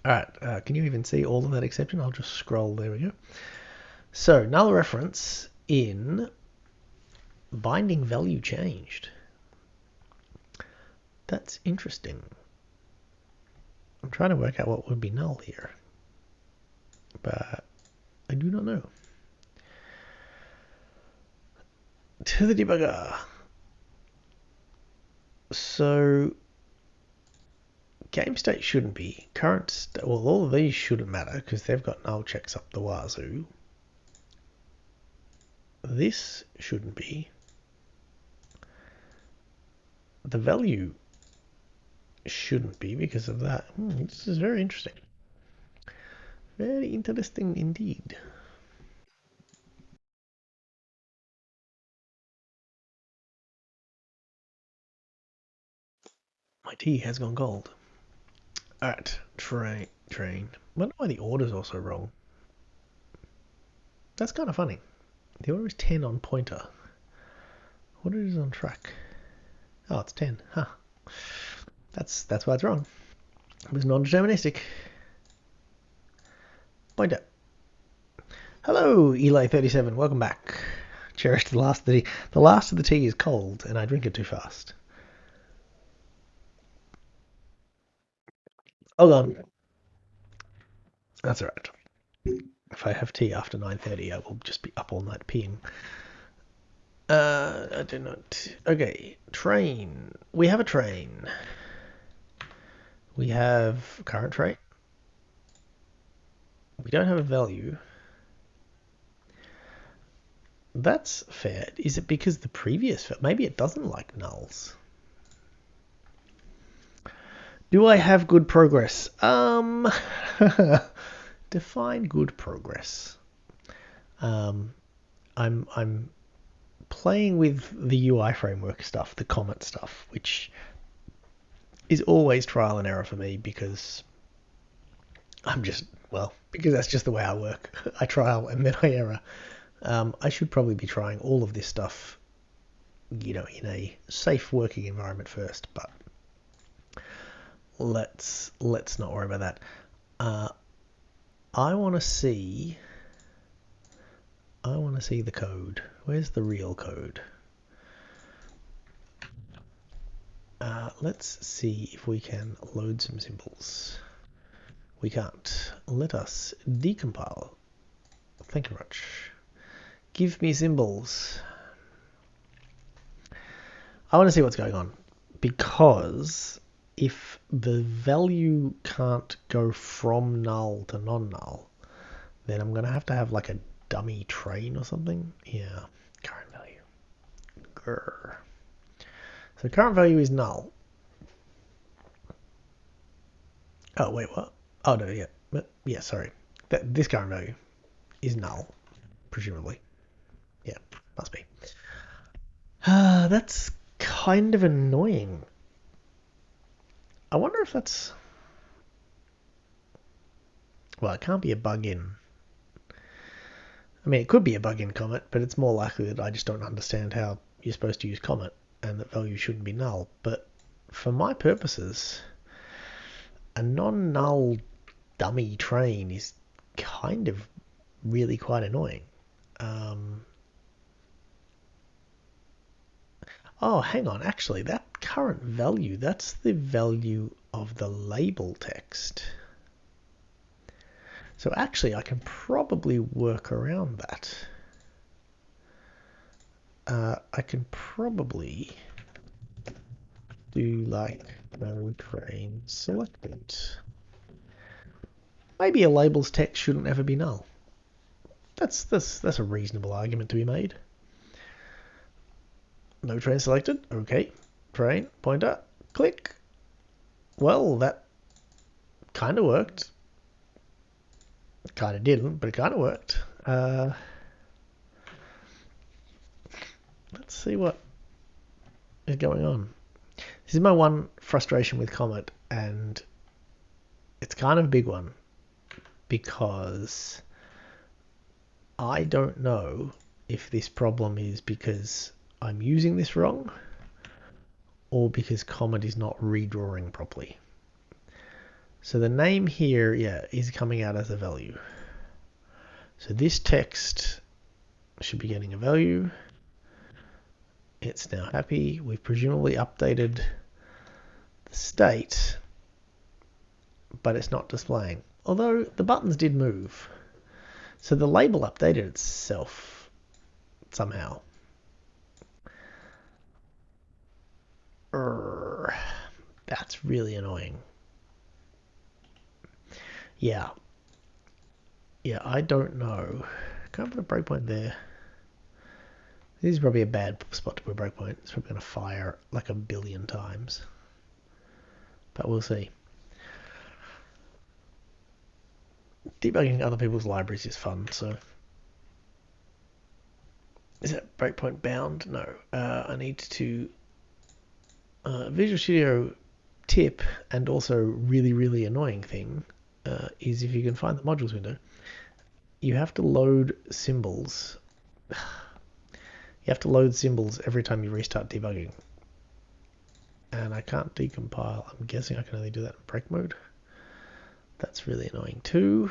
Alright, can you even see all of that exception? I'll just scroll. There we go. So, null reference in binding value changed. That's interesting. I'm trying to work out what would be null here, but I do not know. To the debugger. So Game state shouldn't be. Well, all of these shouldn't matter because they've got null checks up the wazoo. This shouldn't be. The value shouldn't be because of that. This is very interesting. Very interesting indeed. My tea has gone cold. Alright, train. I wonder why the order's also wrong. That's kind of funny. The order is 10 on pointer. What it is on track? Oh, it's 10. Huh. That's why it's wrong. It was non-deterministic. Pointer. Hello, Eli37. Welcome back. Cherish the last of the tea. The last of the tea is cold, and I drink it too fast. Hold on. That's all right. If I have tea after 9:30, I will just be up all night peeing. I do not. Okay, train. We have a train. We have current train. We don't have a value. That's fair. Is it because the previous... Maybe it doesn't like nulls. Do I have good progress? Define good progress. I'm playing with the UI framework stuff, the comment stuff, which is always trial and error for me because because that's just the way I work. I trial and then I error. I should probably be trying all of this stuff, in a safe working environment first, but let's not worry about that. I want to see the code. Where's the real code? Let's see if we can load some symbols. We can't. Let us decompile. Thank you very much. Give me symbols. I want to see what's going on, because if the value can't go from null to non-null, then I'm going to have like a dummy train or something. Yeah, current value. Grr. So current value is null. Oh, wait, what? Oh, no, yeah. Yeah, sorry. This current value is null, presumably. Yeah, must be. That's kind of annoying. I wonder if that's... Well, it can't be a bug in... I mean, it could be a bug in Comet, but it's more likely that I just don't understand how you're supposed to use Comet and that value shouldn't be null. But for my purposes, a non-null dummy train is kind of really quite annoying. Oh, hang on. Actually, that current value, that's the value of the label text. So actually, I can probably work around that. I can probably do like no train selected. Maybe a label's text shouldn't ever be null. That's a reasonable argument to be made. No train selected. Okay. Train pointer. Click. Well, that kind of worked. Kind of didn't, but it kind of worked. Let's see what is going on. This is my one frustration with Comet, and it's kind of a big one because I don't know if this problem is because I'm using this wrong or because Comet is not redrawing properly. So the name here, is coming out as a value. So this text should be getting a value. It's now happy. We've presumably updated the state, but it's not displaying. Although the buttons did move. So the label updated itself somehow. That's really annoying. Yeah. Yeah, I don't know. Can't put a breakpoint there. This is probably a bad spot to put a breakpoint. It's probably going to fire like a billion times. But we'll see. Debugging other people's libraries is fun, so... Is that breakpoint bound? No. I need to... Visual Studio tip, and also really, really annoying thing, is if you can find the modules window, you have to load symbols. You have to load symbols every time you restart debugging. And I can't decompile. I'm guessing I can only do that in break mode. That's really annoying too.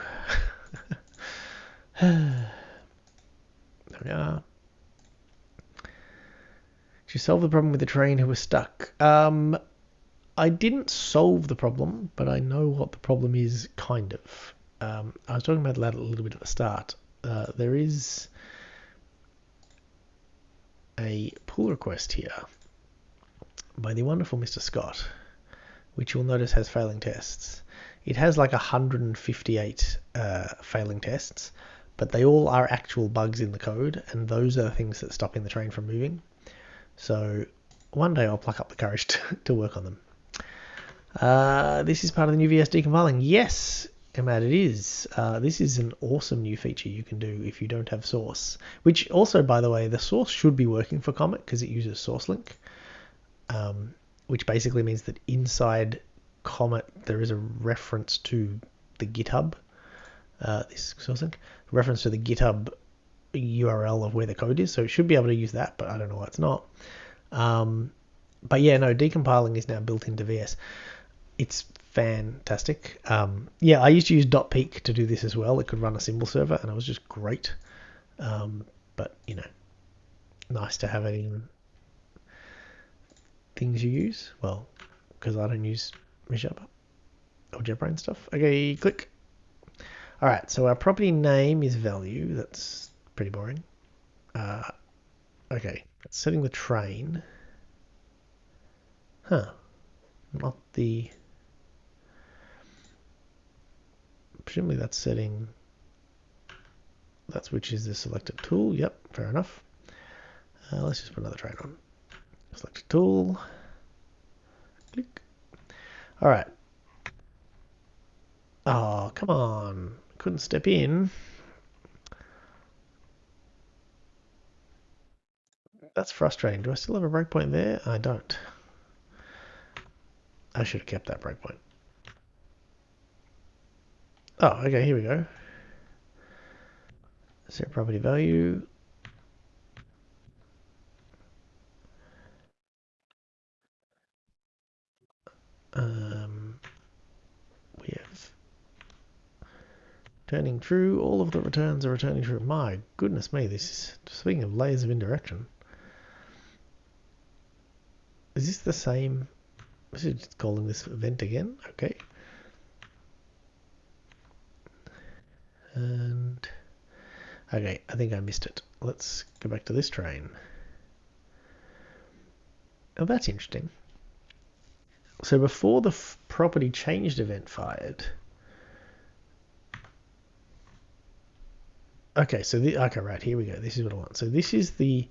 There we are. Did you solve the problem with the train who was stuck? I didn't solve the problem, but I know what the problem is, kind of. I was talking about that a little bit at the start. There is a pull request here by the wonderful Mr. Scott, which you'll notice has failing tests. It has like 158 failing tests, but they all are actual bugs in the code, and those are the things that stopping the train from moving. So one day I'll pluck up the courage to work on them. This is part of the new VS decompiling. Yes, Emad, it is. This is an awesome new feature you can do if you don't have source, which also, by the way, the source should be working for Comet because it uses SourceLink, which basically means that inside Comet there is a reference to the GitHub, this SourceLink, reference to the GitHub URL of where the code is, so it should be able to use that, but I don't know why it's not. But yeah, no, decompiling is now built into VS. It's fantastic. Yeah, I used to use .peak to do this as well. It could run a symbol server, and it was just great. But, you know, nice to have it in things you use. Well, because I don't use Mishapa or JetBrains stuff. Okay, click. All right, so our property name is value. That's pretty boring. Okay, setting the train. Huh. Not the... Presumably that's setting... That's which is the selected tool. Yep, fair enough. Let's just put another train on. Select a tool. Click. All right. Oh, come on. Couldn't step in. That's frustrating. Do I still have a breakpoint there? I don't. I should have kept that breakpoint. Oh, okay, here we go. Set property value. We have returning true. All of the returns are returning true. My goodness me, this is, speaking of layers of indirection. Is this the same? This is just calling this event again. Okay. And okay, I think I missed it. Let's go back to this train. Oh, that's interesting. So before the property changed event fired. Okay, so okay, right, here we go. This is what I want. So this is the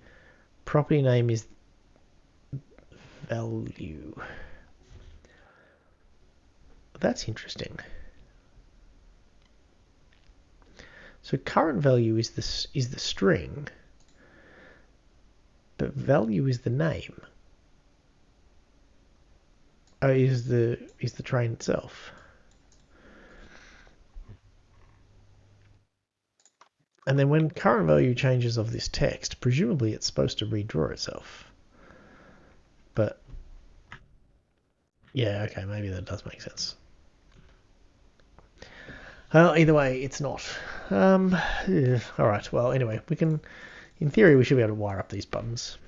property name is value. That's interesting. So current value is the string, but value is the name. Oh, is the train itself. And then when current value changes of this text, presumably it's supposed to redraw itself. But yeah, okay, maybe that does make sense. Well, either way, it's not. Yeah, all right. Well, anyway, we can, in theory, we should be able to wire up these buttons,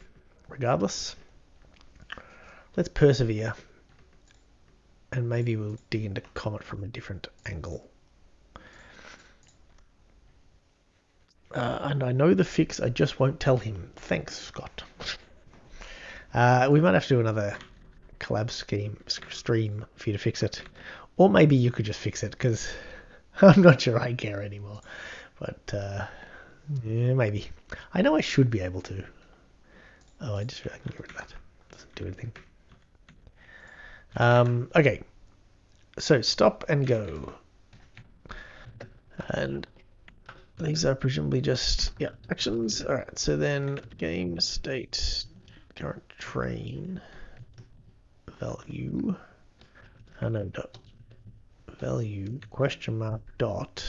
regardless. Let's persevere, and maybe we'll dig into Comet from a different angle. And I know the fix, I just won't tell him. Thanks, Scott. We might have to do another collab stream for you to fix it. Or maybe you could just fix it, because I'm not sure I care anymore, but yeah, maybe. I know I should be able to. Oh, I can get rid of that. Doesn't do anything. Okay, so stop and go, and these are presumably just actions. All right, so then game state current train value. Oh no, dot value question mark dot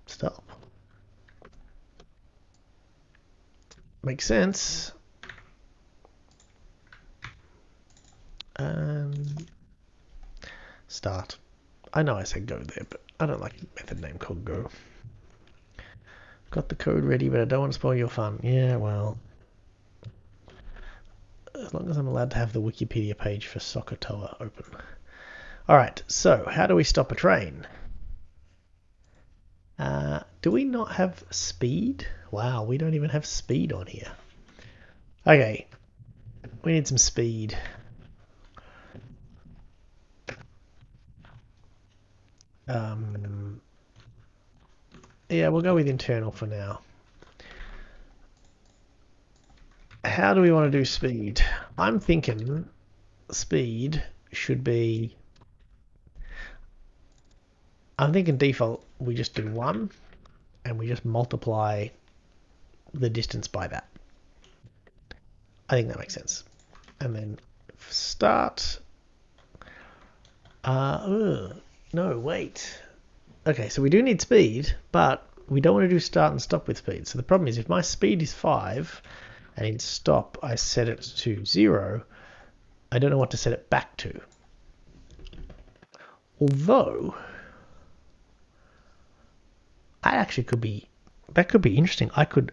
stop. Makes sense. Start. I know I said go there, but I don't like a method name called go. Got the code ready, but I don't want to spoil your fun. Yeah, well, as long as I'm allowed to have the Wikipedia page for Sokotoa open. Alright, so how do we stop a train? Do we not have speed? Wow, we don't even have speed on here. Okay, we need some speed. Yeah, we'll go with internal for now. How do we want to do speed? I'm thinking speed should be... I'm thinking default, we just do 1, and we just multiply the distance by that. I think that makes sense. And then start... no, wait. Okay, so we do need speed, but we don't want to do start and stop with speed. So the problem is if my speed is 5, and in stop I set it to 0, I don't know what to set it back to. Although, that could be interesting. I can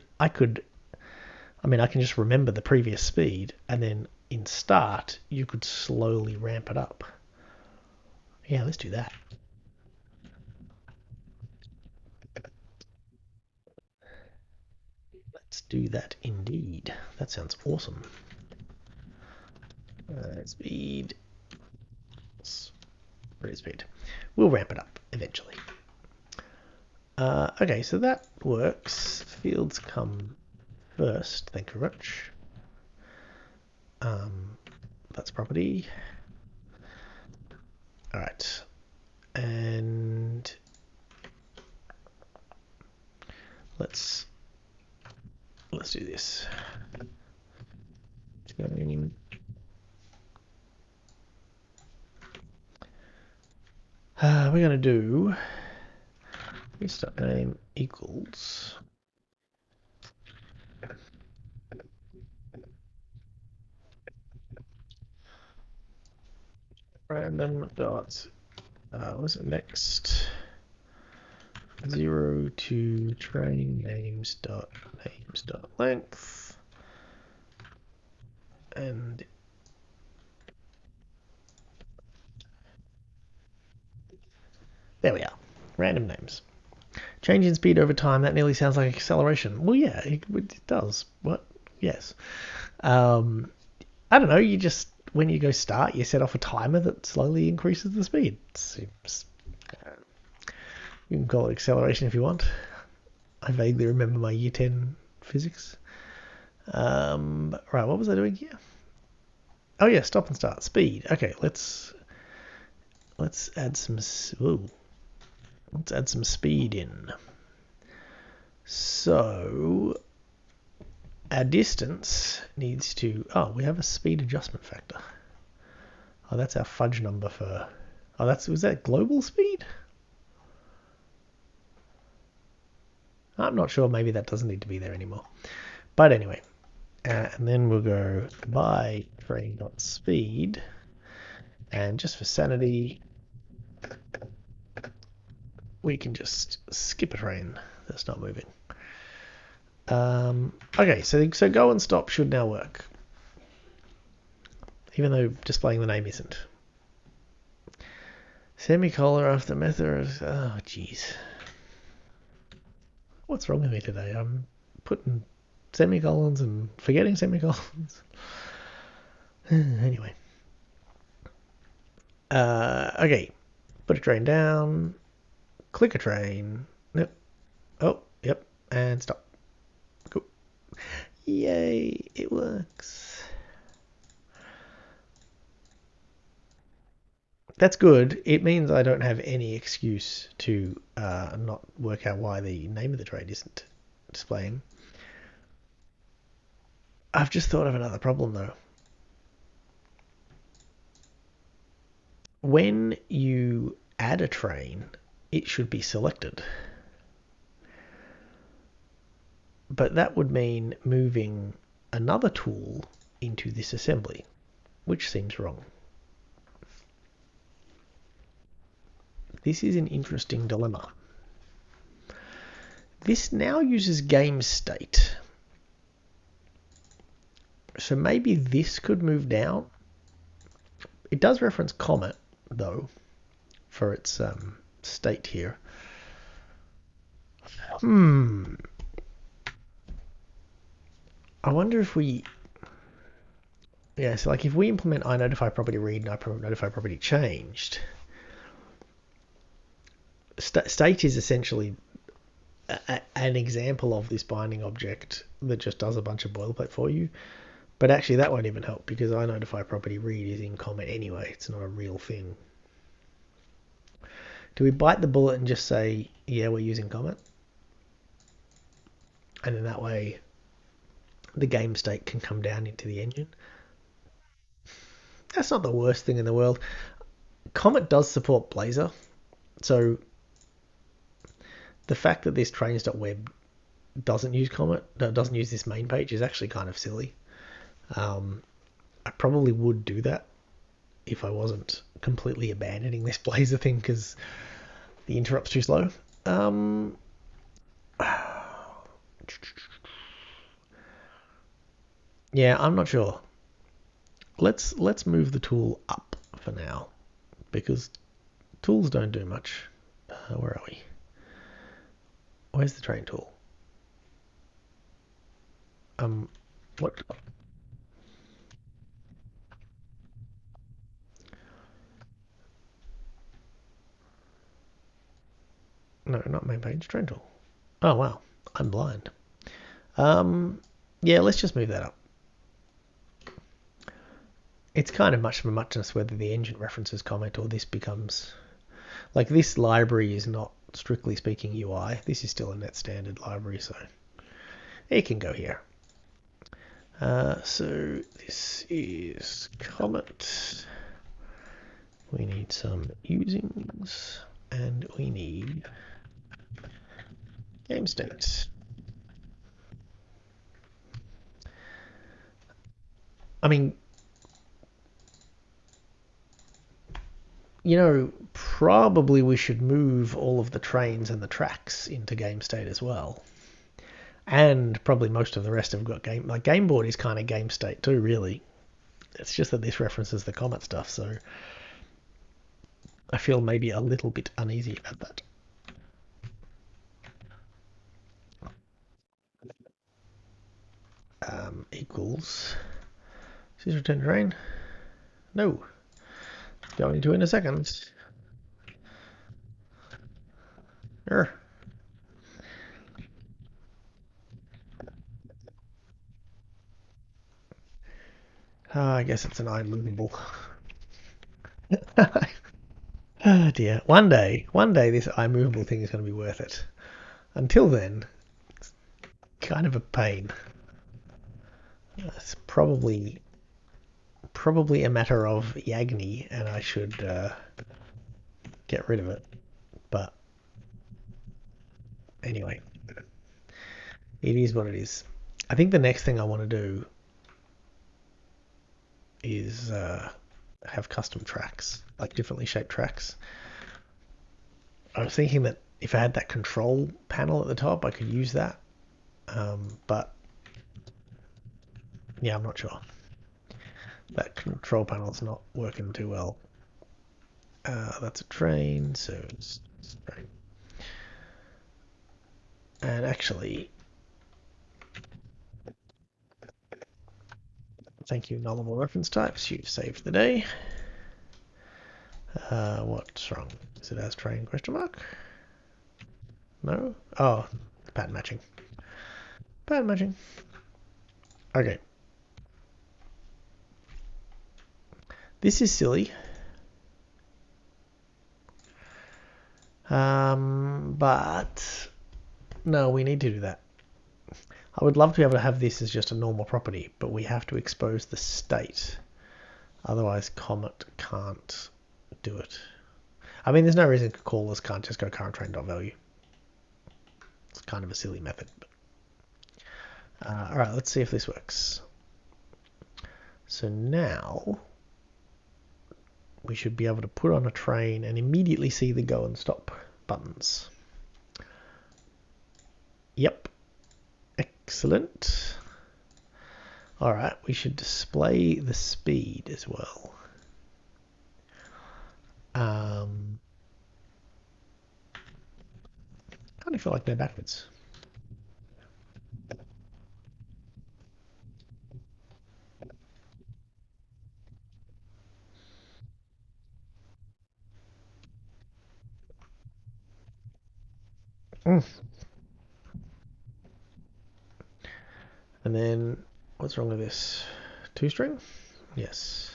just remember the previous speed, and then in start, you could slowly ramp it up. Yeah, let's do that. Let's do that indeed. That sounds awesome. Speed. Speed. We'll ramp it up eventually. Okay, so that works. Fields come first. Thank you very much. That's property. All right, and let's do this. We're going to do start name equals random dot what's it next 0 to train names dot length, and there we are. Random names. Change in speed over time. That nearly sounds like acceleration. Well, yeah, it does. What? Yes. I don't know. You just, when you go start, you set off a timer that slowly increases the speed. Seems, you can call it acceleration if you want. I vaguely remember my year 10 physics. Right, what was I doing here? Oh yeah, stop and start. Speed. Okay, let's add some... Ooh. Let's add some speed in. So our distance needs to... Oh, we have a speed adjustment factor. Oh, that's our fudge number for... Oh, was that global speed? I'm not sure. Maybe that doesn't need to be there anymore. But anyway, and then we'll go by train.speed, and just for sanity, we can just skip a train that's not moving. Okay, so go and stop should now work, even though displaying the name isn't. Semicolon after method. Oh, jeez. What's wrong with me today? I'm putting semicolons and forgetting semicolons. Anyway. Okay. Put a train down. Click a train. Nope. Oh, yep. And stop. Cool. Yay, it works. That's good. It means I don't have any excuse to not work out why the name of the train isn't displaying. I've just thought of another problem though. When you add a train, it should be selected. But that would mean moving another tool into this assembly, which seems wrong. This is an interesting dilemma. This now uses game state. So maybe this could move down. It does reference Comet, though, for its state here. I wonder if we... Yeah, so like if we implement iNotifyPropertyRead and iNotifyPropertyChanged, state is essentially an example of this binding object that just does a bunch of boilerplate for you. But actually that won't even help because iNotifyPropertyRead is in Comet anyway. It's not a real thing. Do we bite the bullet and just say, yeah, we're using Comet? And then that way the game state can come down into the engine. That's not the worst thing in the world. Comet does support Blazor. So the fact that this trains.web doesn't use Comet, doesn't use this main page is actually kind of silly. I probably would do that if I wasn't completely abandoning this Blazor thing because the interrupt's too slow. Yeah, I'm not sure. Let's move the tool up for now because tools don't do much. Where are we? Where's the train tool? What? No, not main page, train tool. Oh wow, I'm blind. Yeah, let's just move that up. It's kind of much of a muchness whether the engine references Comet or this becomes... Like this library is not strictly speaking UI. This is still a net standard library, so it can go here. So this is Comet. We need some usings and we need game state. I mean, you know, probably we should move all of the trains and the tracks into game state as well. And probably most of the rest have got game... Like, game board is kind of game state too, really. It's just that this references the Comet stuff, so I feel maybe a little bit uneasy about that. Equals... Is this return train? No. Going to in a second. Sure. I guess it's an unmovable. Oh dear. One day this iMovable thing is going to be worth it. Until then, it's kind of a pain. It's probably a matter of Yagni, and I should get rid of it. But anyway, it is what it is. I think the next thing I want to do is have custom tracks, like differently shaped tracks. I was thinking that if I had that control panel at the top, I could use that. But yeah, I'm not sure. That control panel's not working too well. That's a train, so it's a train. And actually, thank you, nullable reference types. You've saved the day. What's wrong? Is it as train question mark? No? Oh, pattern matching. Pattern matching. Okay. This is silly. But no, we need to do that. I would love to be able to have this as just a normal property, but we have to expose the state. Otherwise, Comet can't do it. I mean, there's no reason callers can't just go current train.value. It's kind of a silly method. But... all right, let's see if this works. So now we should be able to put on a train and immediately see the go and stop buttons. Yep. Excellent. All right, we should display the speed as well. Kind of feel like they're backwards. And then, what's wrong with this? 2-string? Yes.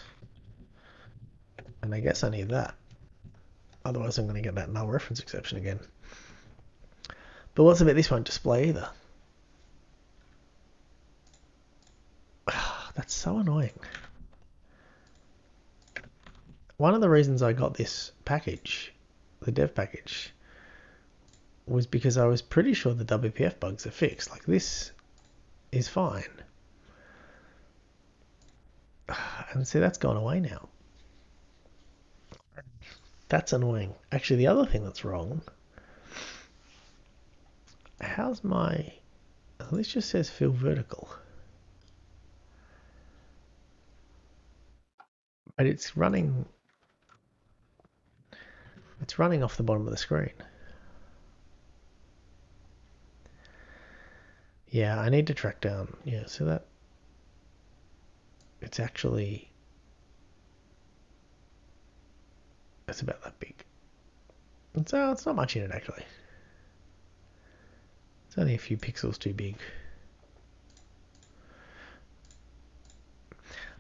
And I guess I need that. Otherwise I'm going to get that null reference exception again. But what's about this won't display either? That's so annoying. One of the reasons I got this package, the dev package, was because I was pretty sure the WPF bugs are fixed. Like, this is fine. And see, that's gone away now. That's annoying. Actually, the other thing that's wrong, how's my... Oh, this just says fill vertical. But it's running off the bottom of the screen. Yeah, I need to track down. Yeah, so that it's actually, it's about that big. It's not much in it actually. It's only a few pixels too big.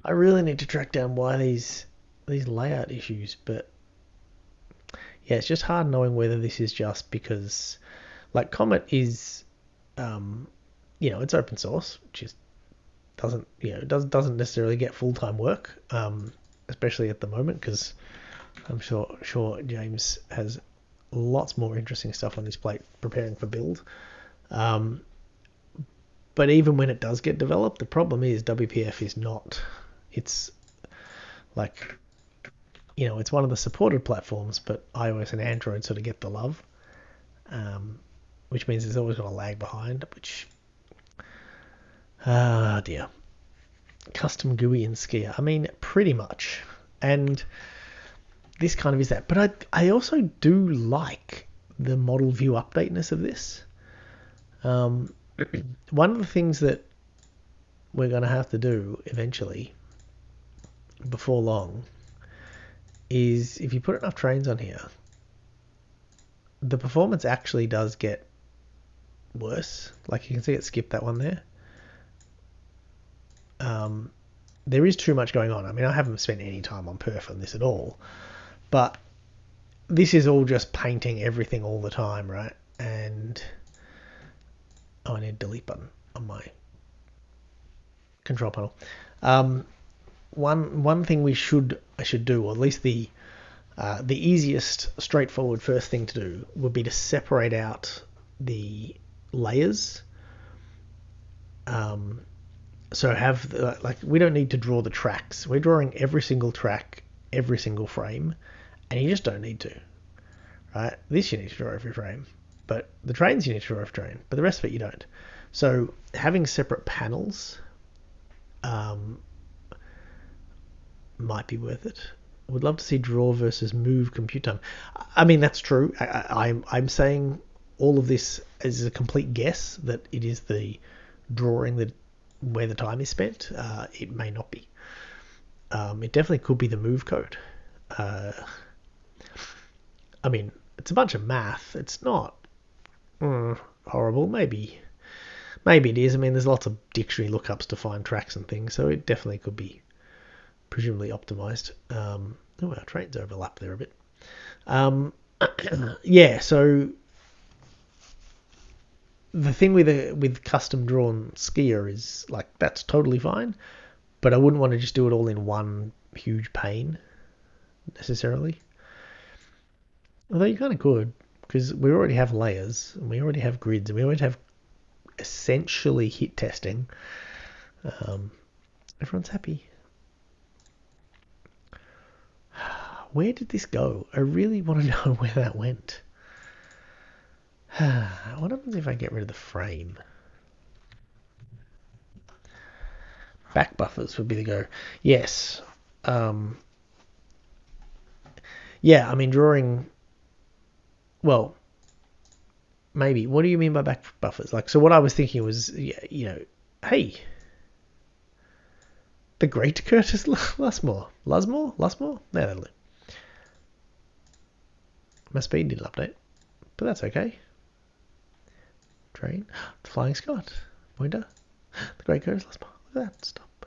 I really need to track down why these layout issues, but yeah, it's just hard knowing whether this is just because, like, Comet is, it's open source, which is doesn't necessarily get full-time work, especially at the moment, because I'm sure James has lots more interesting stuff on his plate preparing for build. But even when it does get developed, the problem is WPF is not. It's like, it's one of the supported platforms, but iOS and Android sort of get the love, which means it's always going to lag behind, which, dear. Custom GUI in Skier. I mean, pretty much. And this kind of is that. But I also do like the model view updateness of this. One of the things that we're going to have to do eventually, before long, is if you put enough trains on here, the performance actually does get worse. Like, you can see it skipped that one there. There is too much going on. I mean, I haven't spent any time on perf on this at all, but this is all just painting everything all the time, right? And I need a delete button on my control panel. One thing I should do, or at least the easiest, straightforward first thing to do, would be to separate out the layers. So we don't need to draw the tracks. We're drawing every single track, every single frame, and you just don't need to, right? This you need to draw every frame, but the trains you need to draw every train, but the rest of it you don't. So having separate panels might be worth it. I would love to see draw versus move compute time. I mean, that's true. I'm saying all of this is a complete guess that it is the drawing that where the time is spent. It may not be. It definitely could be the move code. I mean, it's a bunch of math. It's not horrible. Maybe it is. I mean, there's lots of dictionary lookups to find tracks and things, so it definitely could be presumably optimized. Oh, our trains overlap there a bit. Yeah, so the thing with custom drawn skier is like that's totally fine, but I wouldn't want to just do it all in one huge pane necessarily. Although you kind of could, because we already have layers and we already have grids and we already have essentially hit testing. Um, Everyone's happy. Where did this go? I really want to know where that went. What happens if I get rid of the frame? Back buffers would be the go. Yes. Um, yeah, I mean, drawing. Well, maybe. What do you mean by back buffers? Like, so what I was thinking was, hey, the great Curtis Lusmore? Yeah, that'll do. My speed didn't update, but that's okay. Train. The Flying Scot. Pointer. The great Curtis Lusmore. Look at that. Stop.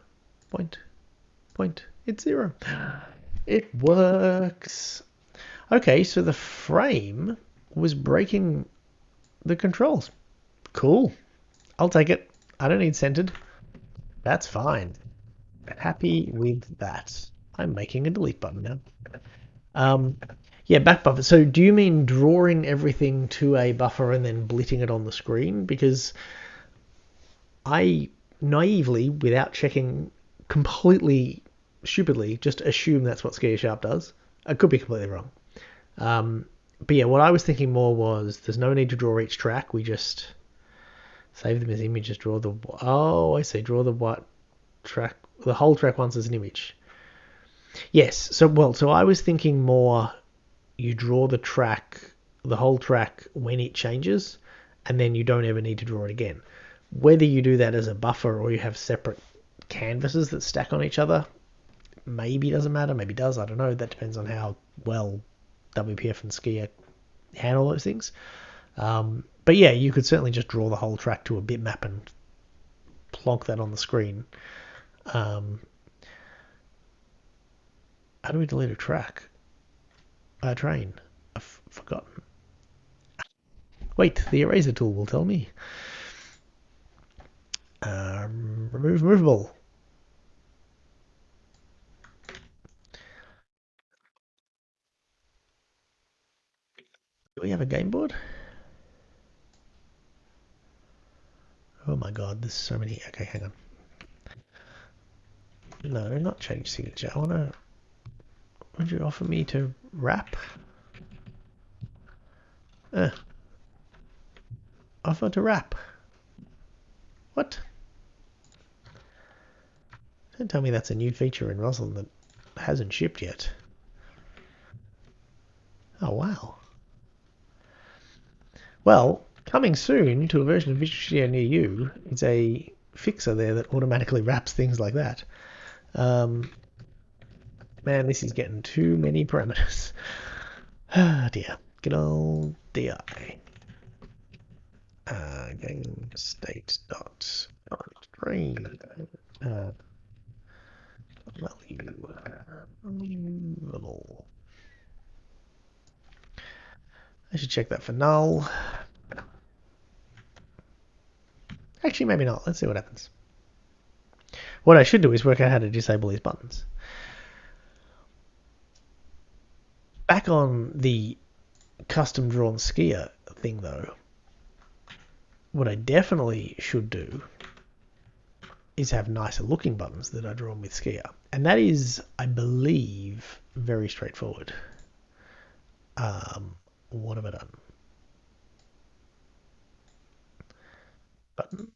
Point. It's 0. It works. Okay, so the frame was breaking the controls. Cool. I'll take it. I don't need centered. That's fine. Happy with that. I'm making a delete button now. Um, yeah, back buffer. So do you mean drawing everything to a buffer and then blitting it on the screen? Because I naively, without checking, completely stupidly, just assume that's what Skier Sharp does. I could be completely wrong. But yeah, what I was thinking more was there's no need to draw each track. We just save them as images. Draw the I see. Draw the what track, the whole track once as an image. Yes. So I was thinking more. You draw the whole track when it changes, and then you don't ever need to draw it again. Whether you do that as a buffer or you have separate canvases that stack on each other, maybe doesn't matter. Maybe does. I don't know. That depends on how well WPF and Skier handle those things. But yeah, you could certainly just draw the whole track to a bitmap and plonk that on the screen. How do we delete a track? A train. I've forgotten. Wait, the eraser tool will tell me. Remove movable. Do we have a game board? Oh my god, there's so many. Okay, hang on. No, not change signature. Would you offer me to wrap? Offer to wrap. What? Don't tell me that's a new feature in Roslyn that hasn't shipped yet. Oh wow. Well, coming soon to a version of Visual Studio near you is a fixer there that automatically wraps things like that. Man, this is getting too many parameters. Ah dear. Good old DI. Game state dot string value level. I should check that for null. Actually, maybe not. Let's see what happens. What I should do is work out how to disable these buttons. Back on the custom drawn skier thing though, what I definitely should do is have nicer looking buttons that are drawn with skier. And that is, I believe, very straightforward. What have I done? Button.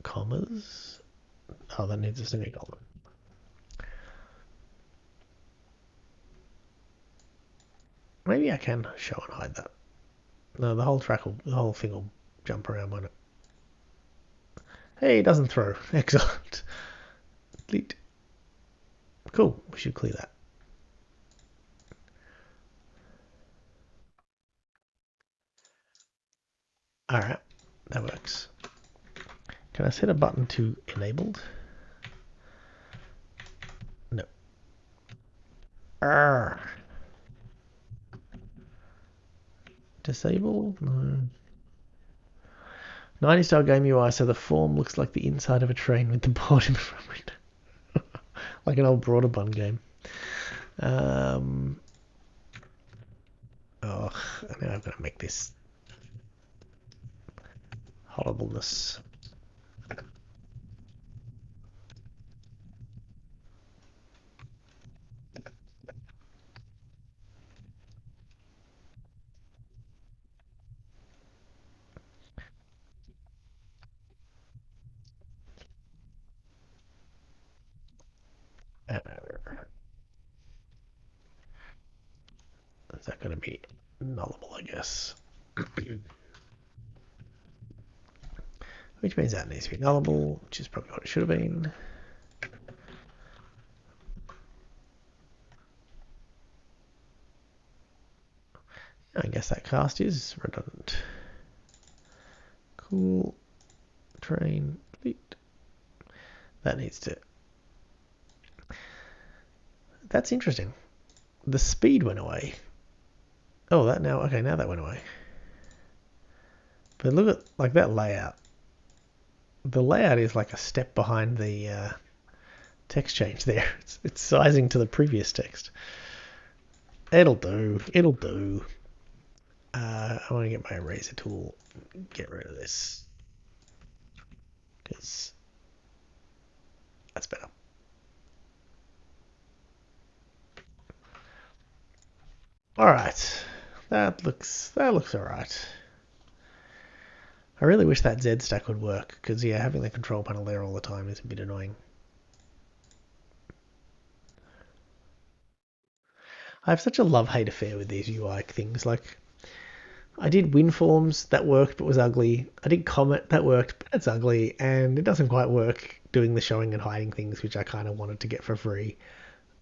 Commas. Oh, that needs a semicolon. Maybe I can show and hide that. No, the whole thing will jump around, won't it? Hey, it doesn't throw. Excellent. Delete. Cool. We should clear that. Alright, that works. Can I set a button to enabled? No. Arrgh. Disable? No. 90 style game UI, so the form looks like the inside of a train with the board in the front window. Like an old Broderbund game. Oh, now I've got to make this horribleness. Is that going to be nullable, I guess? Which means that needs to be nullable, which is probably what it should have been. I guess that cast is redundant. Cool. Train fleet. That needs to... That's interesting. The speed went away. Oh, that now... Okay, now that went away. But look at like that layout. The layout is like a step behind the text change there. It's sizing to the previous text. It'll do. It'll do. I want to get my eraser tool. Get rid of this. Because that's better. Alright. That looks alright. I really wish that Z stack would work, because yeah, having the control panel there all the time is a bit annoying. I have such a love-hate affair with these UI things. Like, I did WinForms, that worked but was ugly. I did Comet, that worked but it's ugly. And it doesn't quite work doing the showing and hiding things, which I kind of wanted to get for free.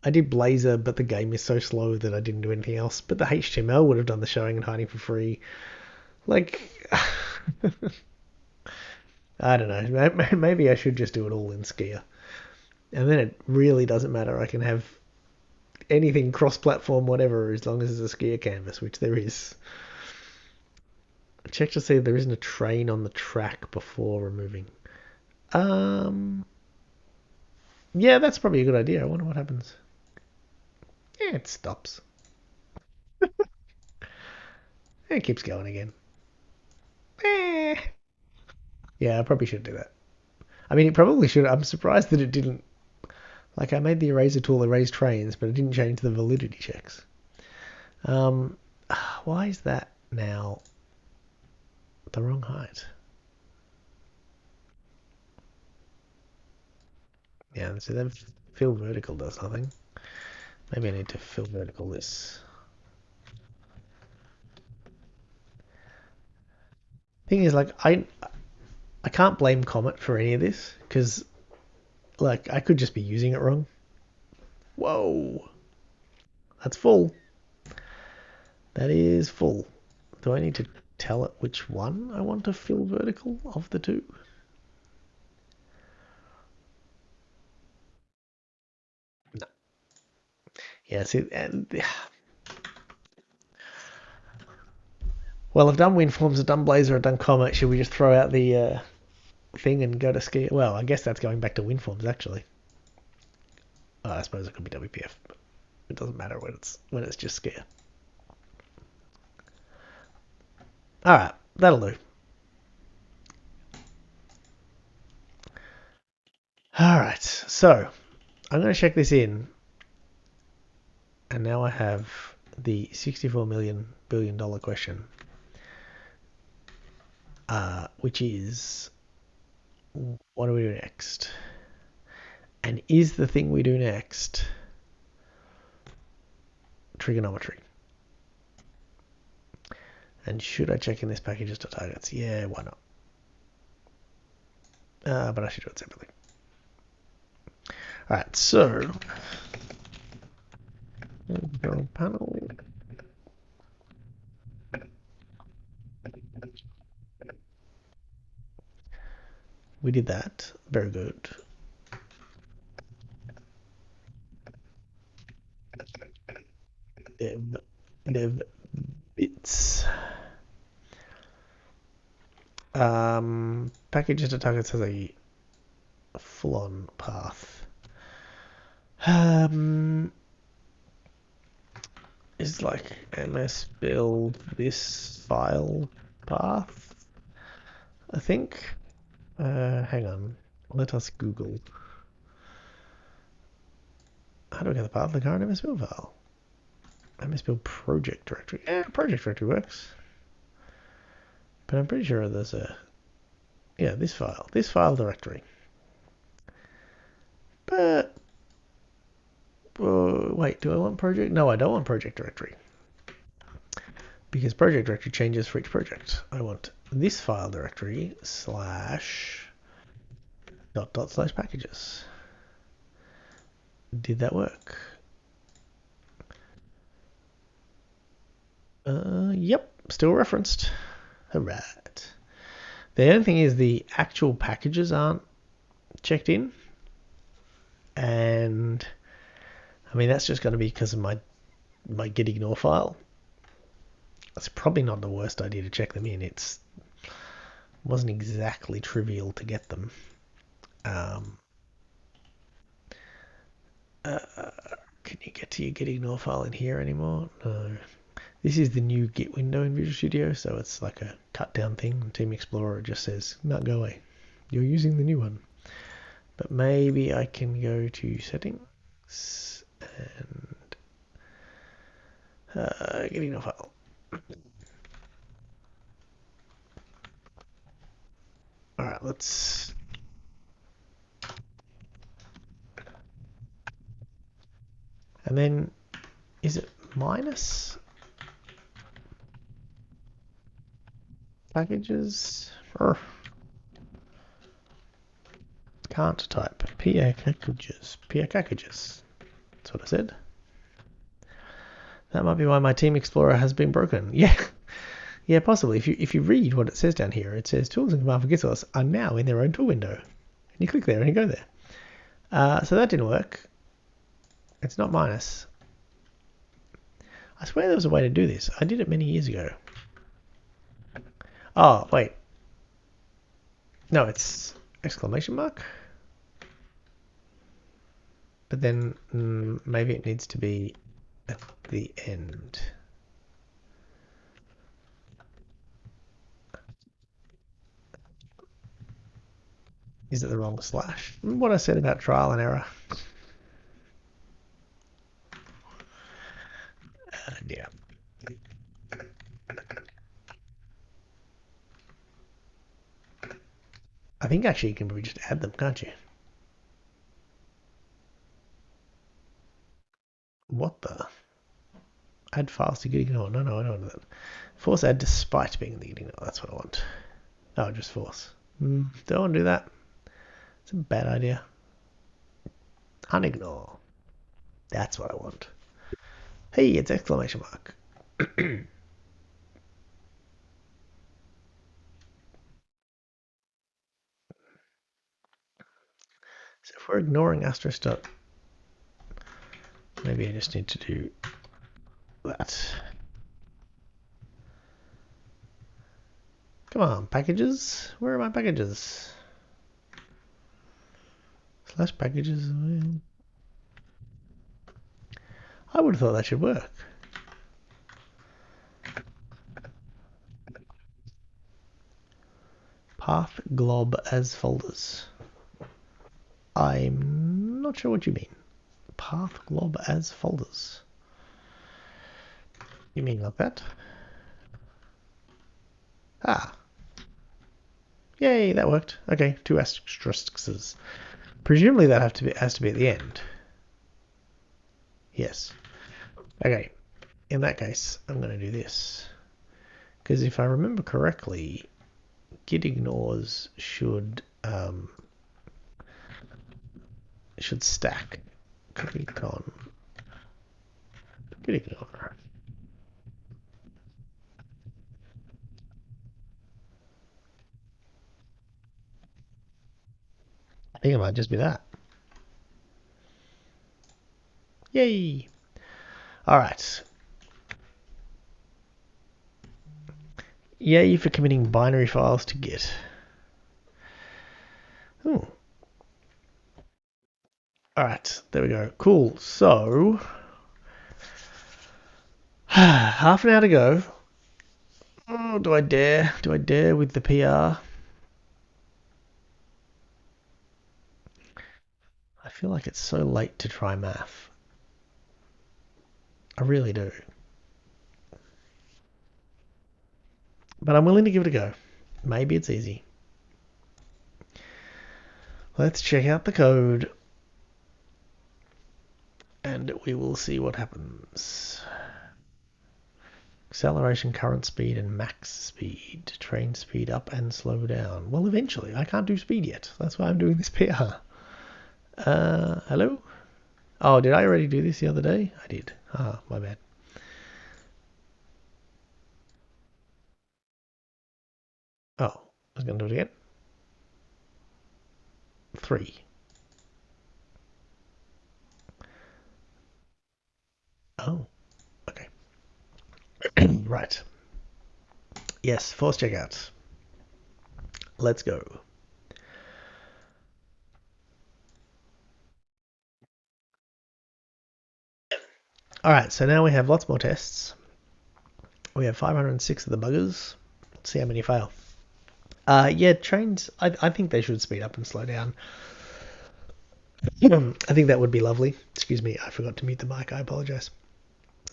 I did Blazor, but the game is so slow that I didn't do anything else. But the HTML would have done the showing and hiding for free. Like, I don't know. Maybe I should just do it all in Skier. And then it really doesn't matter. I can have anything cross-platform, whatever, as long as it's a Skier canvas, which there is. Check to see if there isn't a train on the track before removing. Yeah, that's probably a good idea. I wonder what happens. Yeah, it stops. It keeps going again. Eh. Yeah, I probably should do that. I mean, it probably should. I'm surprised that it didn't. Like, I made the eraser tool erase trains, but it didn't change the validity checks. Why is that now the wrong height? Yeah, so then fill vertical does nothing. Maybe I need to fill vertical this. Thing is, like, I can't blame Comet for any of this, because, like, I could just be using it wrong. Whoa. That's full. That is full. Do I need to tell it which one I want to fill vertical of the two? No. Yeah, see, well, I've done WinForms, I've done Blazor, I've done Comet. Should we just throw out the thing and go to Skier? Well, I guess that's going back to WinForms, actually. Oh, I suppose it could be WPF, but it doesn't matter when it's just Skier. Alright, that'll do. Alright, so I'm going to check this in. And now I have the $64 billion question. Which is, what do we do next? And is the thing we do next trigonometry? And should I check in this package as to targets? Yeah, why not? But I should do it separately. Alright, so panel. We did that. Very good. Dev bits. Packages to targets has a full-on path. Is like ms build this file path, I think. Hang on. Let us Google. How do we get the path of the current ms build file? ms build project directory. Yeah, project directory works. But I'm pretty sure there's a... Yeah, this file directory. But... wait, do I want project? No, I don't want project directory. Because project directory changes for each project. I want this file directory slash dot slash packages. Did that work? Yep, still referenced. Alright. The only thing is the actual packages aren't checked in. And I mean, that's just going to be because of my git ignore file. It's probably not the worst idea to check them in. It wasn't exactly trivial to get them. Can you get to your git ignore file in here anymore? No. This is the new Git window in Visual Studio, so it's like a cut down thing. Team Explorer just says, no, go away. You're using the new one. But maybe I can go to settings and git ignore file. All right, let's... And then, is it minus packages? Can't type. packages. That's what I said. That might be why my Team Explorer has been broken. Yeah. Yeah, possibly. If you read what it says down here, it says tools and command for git source are now in their own tool window. And you click there and you go there. So that didn't work. It's not minus. I swear there was a way to do this. I did it many years ago. Oh, wait. No, it's exclamation mark. But then maybe it needs to be at the end. Is it the wrong slash? What I said about trial and error. Yeah. I think actually you can probably just add them, can't you? What the? Add files to git ignore. No, I don't want that. Force add despite being the git ignore. That's what I want. Oh, just force. Don't want to do that. It's a bad idea. Unignore. That's what I want. Hey, it's exclamation mark. So if we're ignoring asterisk dot, maybe I just need to do that. Come on, packages. Where are my packages? Slash packages. I would have thought that should work. Path glob as folders. I'm not sure what you mean. Path glob as folders. You mean like that? Ah. Yay, that worked. Okay, 2 asterisks. Presumably that has to be at the end. Yes. Okay. In that case, I'm going to do this. Because if I remember correctly, git ignores should stack. Click on git ignore. I think it might just be that. Yay! Alright. Yay for committing binary files to Git. Ooh. Alright, there we go. Cool. So, half an hour to go. Oh, do I dare? Do I dare with the PR? I feel like it's so late to try math. I really do. But I'm willing to give it a go. Maybe it's easy. Let's check out the code. And we will see what happens. Acceleration, current speed, and max speed. Train speed up and slow down. Well, eventually. I can't do speed yet. That's why I'm doing this PR. Hello? Oh, did I already do this the other day? I did. Ah, my bad. Oh, I was going to do it again. 3. Oh, okay. Right. Yes, force checkouts. Let's go. All right, so now we have lots more tests. We have 506 of the buggers. Let's see how many fail. Yeah, trains, I think they should speed up and slow down. I think that would be lovely. Excuse me, I forgot to mute the mic. I apologize.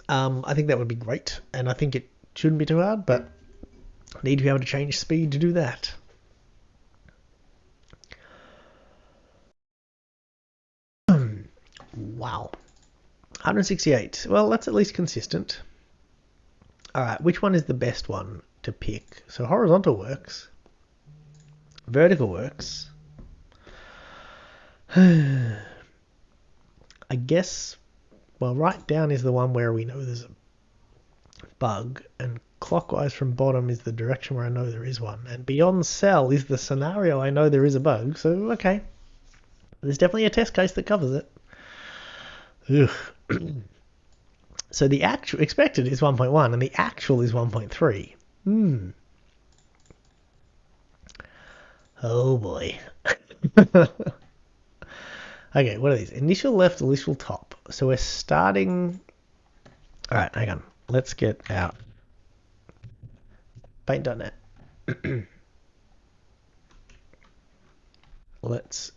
I think that would be great, and I think it shouldn't be too hard, but need to be able to change speed to do that. Wow. 168. Well, that's at least consistent. All right, which one is the best one to pick? So horizontal works. Vertical works. I guess, well, right down is the one where we know there's a bug, and clockwise from bottom is the direction where I know there is one, and beyond cell is the scenario I know there is a bug, so okay. There's definitely a test case that covers it. Ugh. So the actual expected is 1.1 and the actual is 1.3. Oh boy. Okay, what are these? Initial left, initial top. So we're starting... Alright, hang on. Let's get out paint.net. Let's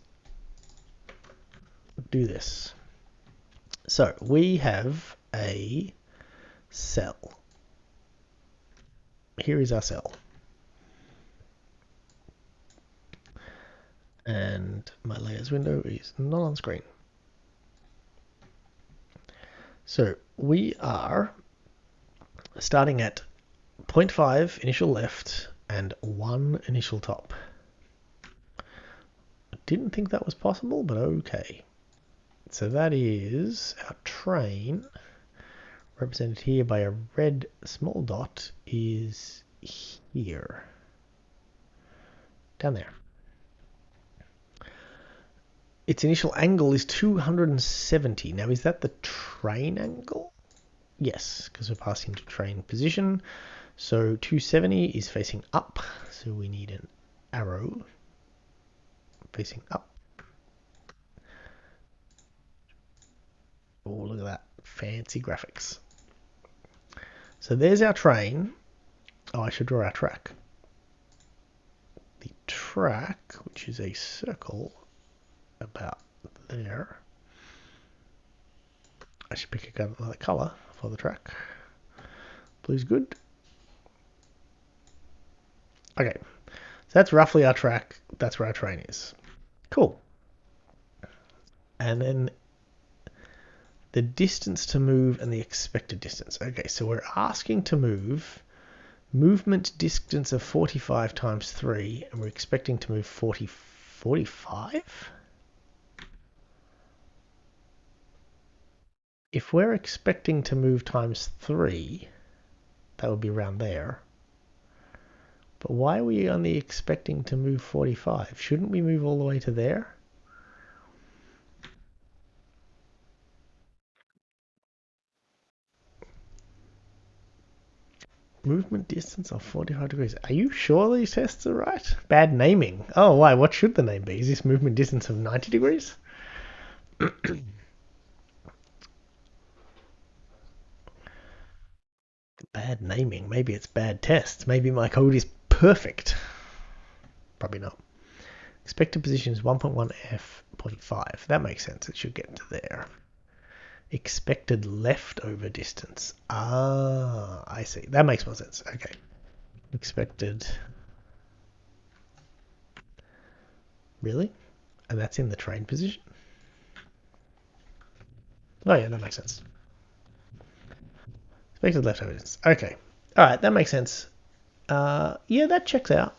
do this. So we have a cell. Here is our cell. And my layers window is not on screen. So we are starting at 0.5 initial left and 1 initial top. I didn't think that was possible, but okay. So that is our train, represented here by a red small dot, is here. Down there. Its initial angle is 270. Now, is that the train angle? Yes, because we're passing to train position. So 270 is facing up, so we need an arrow facing up. Oh, look at that. Fancy graphics. So there's our train. Oh, I should draw our track. The track, which is a circle about there. I should pick another color for the track. Blue's good. Okay, so that's roughly our track. That's where our train is. Cool. And then the distance to move and the expected distance. Okay, so we're asking to move movement distance of 45 times 3, and we're expecting to move 45? If we're expecting to move times 3, that would be around there. But why are we only expecting to move 45? Shouldn't we move all the way to there? movement distance of 45 degrees. Are you sure these tests are right? Bad naming. Oh, why? What should the name be? Is this movement distance of 90 degrees? Bad naming. Maybe it's bad tests. Maybe my code is perfect. Probably not. Expected position is 1.1 f.5. That makes sense. It should get to there. Expected leftover distance. Ah, I see. That makes more sense. Okay. Expected. Really? And that's in the train position? Oh, yeah, that makes sense. Expected leftover distance. Okay. All right, that makes sense. Yeah, that checks out.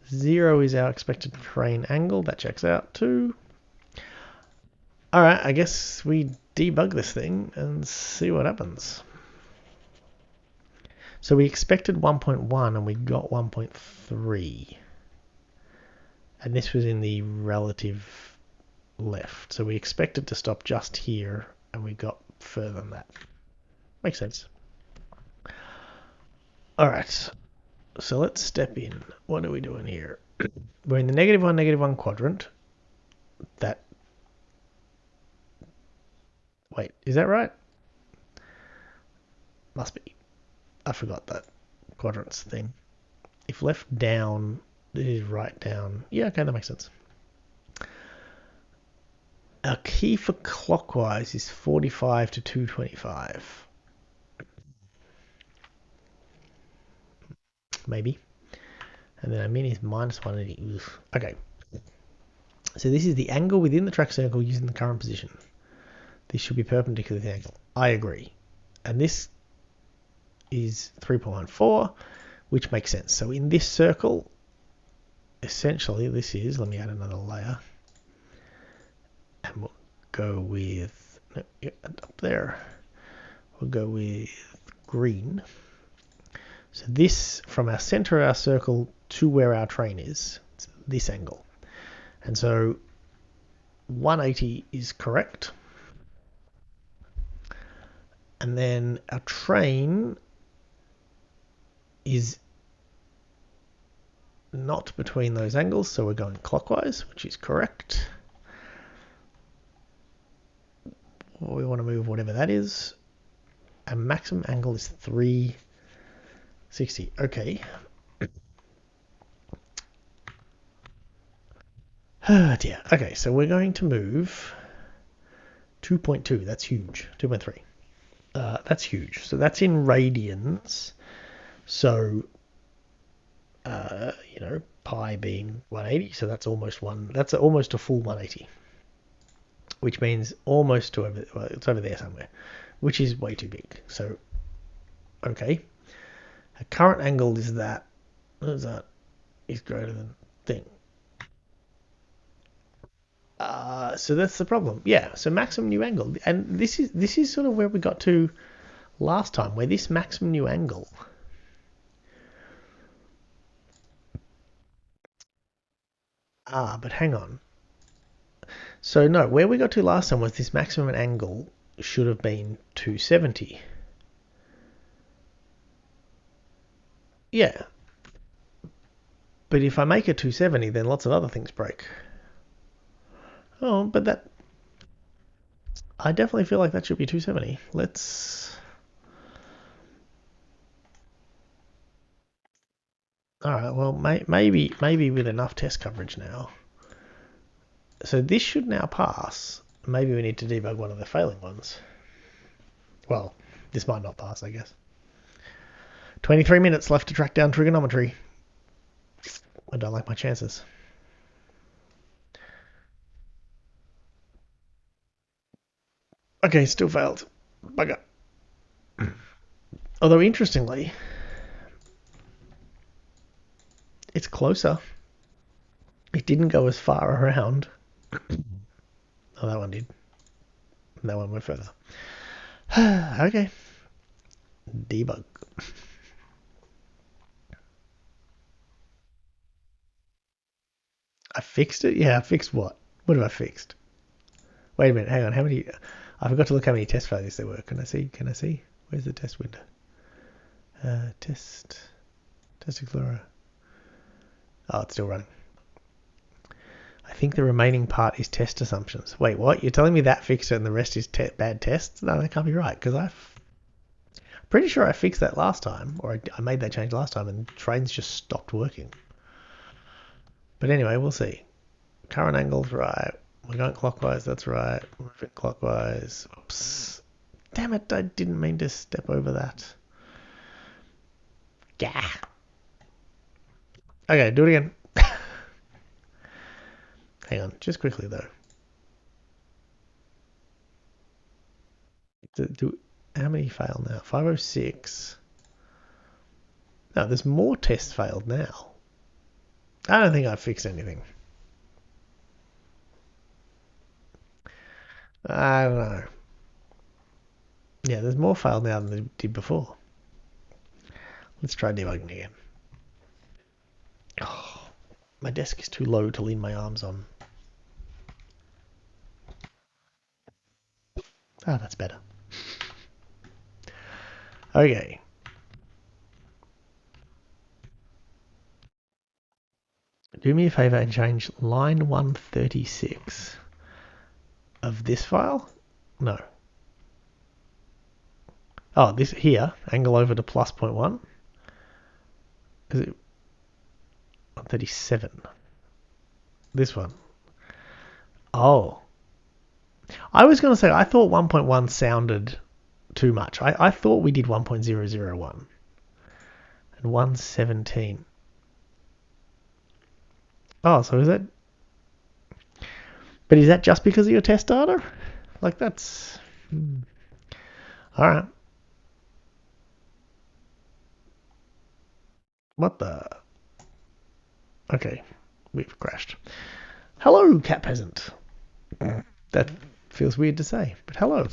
0 is our expected train angle. That checks out too. All right, I guess we debug this thing and see what happens. So we expected 1.1 and we got 1.3. And this was in the relative left. So we expected to stop just here and we got further than that. Makes sense. All right. So let's step in. What are we doing here? We're in the -1, -1 quadrant. That. Wait, is that right? Must be. I forgot that quadrants thing. If left down, this is right down. Yeah, okay, that makes sense. Our key for clockwise is 45 to 225. Maybe. And then our min is -180. Okay. So this is the angle within the track circle using the current position. This should be perpendicular to the angle. I agree. And this is 3.14, which makes sense. So in this circle, essentially this is, let me add another layer. And we'll go with, no, up there. We'll go with green. So this, from our center of our circle to where our train is, it's this angle. And so 180 is correct. And then our train is not between those angles, so we're going clockwise, which is correct. We want to move whatever that is. Our maximum angle is 360. Okay. Oh dear. Okay, so we're going to move 2.2. That's huge. 2.3. That's huge. So that's in radians. So, pi being 180. So that's almost that's almost a full 180. Which means almost to over, well, it's over there somewhere, which is way too big. So, okay. Our current angle is that. What is that? Is greater than thing. So that's the problem. Yeah. So maximum new angle, and this is sort of where we got to last time, where this maximum new angle. But hang on. So no, where we got to last time was this maximum angle should have been 270. Yeah. But if I make it 270, then lots of other things break. Oh, but that... I definitely feel like that should be 270. Let's... Alright, well, maybe with enough test coverage now. So this should now pass. Maybe we need to debug one of the failing ones. Well, this might not pass, I guess. 23 minutes left to track down trigonometry. I don't like my chances. Okay, still failed. Bugger. Although, interestingly, it's closer. It didn't go as far around. Oh, that one did. That one went further. Okay. Debug. I fixed it? Yeah, I fixed what? What have I fixed? Wait a minute, hang on. How many... I forgot to look how many test failures there were. Can I see? Where's the test window? Test Explorer. Oh, it's still running. I think the remaining part is test assumptions. Wait, what? You're telling me that fixed it and the rest is bad tests? No, that can't be right, because I'm pretty sure I fixed that last time, or I made that change last time, and trains just stopped working. But anyway, we'll see. Current angle's right. We're going clockwise, that's right. Moving clockwise. Oops. Damn it, I didn't mean to step over that. Gah. Okay, do it again. Hang on, just quickly though. How many fail now? 506. No, there's more tests failed now. I don't think I've fixed anything. I don't know. Yeah, there's more failed now than there did before. Let's try debugging again. Oh, my desk is too low to lean my arms on. Ah, that's better. Okay. Do me a favor and change line 136 of this file. No. Oh, this here, angle over to plus 0.1. Is it 137? This one. Oh. I was going to say, I thought 1.1 sounded too much. I thought we did 1.001 and 117. Oh, so is that... But is that just because of your test data? Like, that's... All right. What the... Okay, we've crashed. Hello, cat peasant. That feels weird to say, but hello.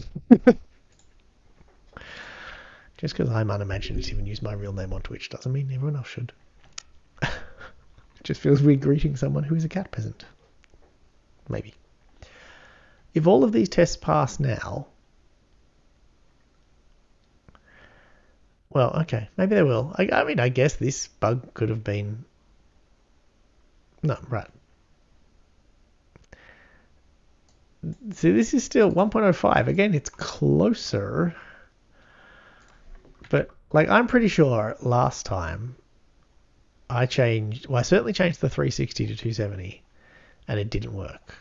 Just because I'm unimaginative and use my real name on Twitch doesn't mean everyone else should. It just feels weird greeting someone who is a cat peasant. Maybe. If all of these tests pass now... Well, okay, maybe they will. I mean, I guess this bug could have been... No, right. See, this is still 1.05. Again, it's closer. But, like, I'm pretty sure last time I changed... Well, I certainly changed the 360 to 270, and it didn't work.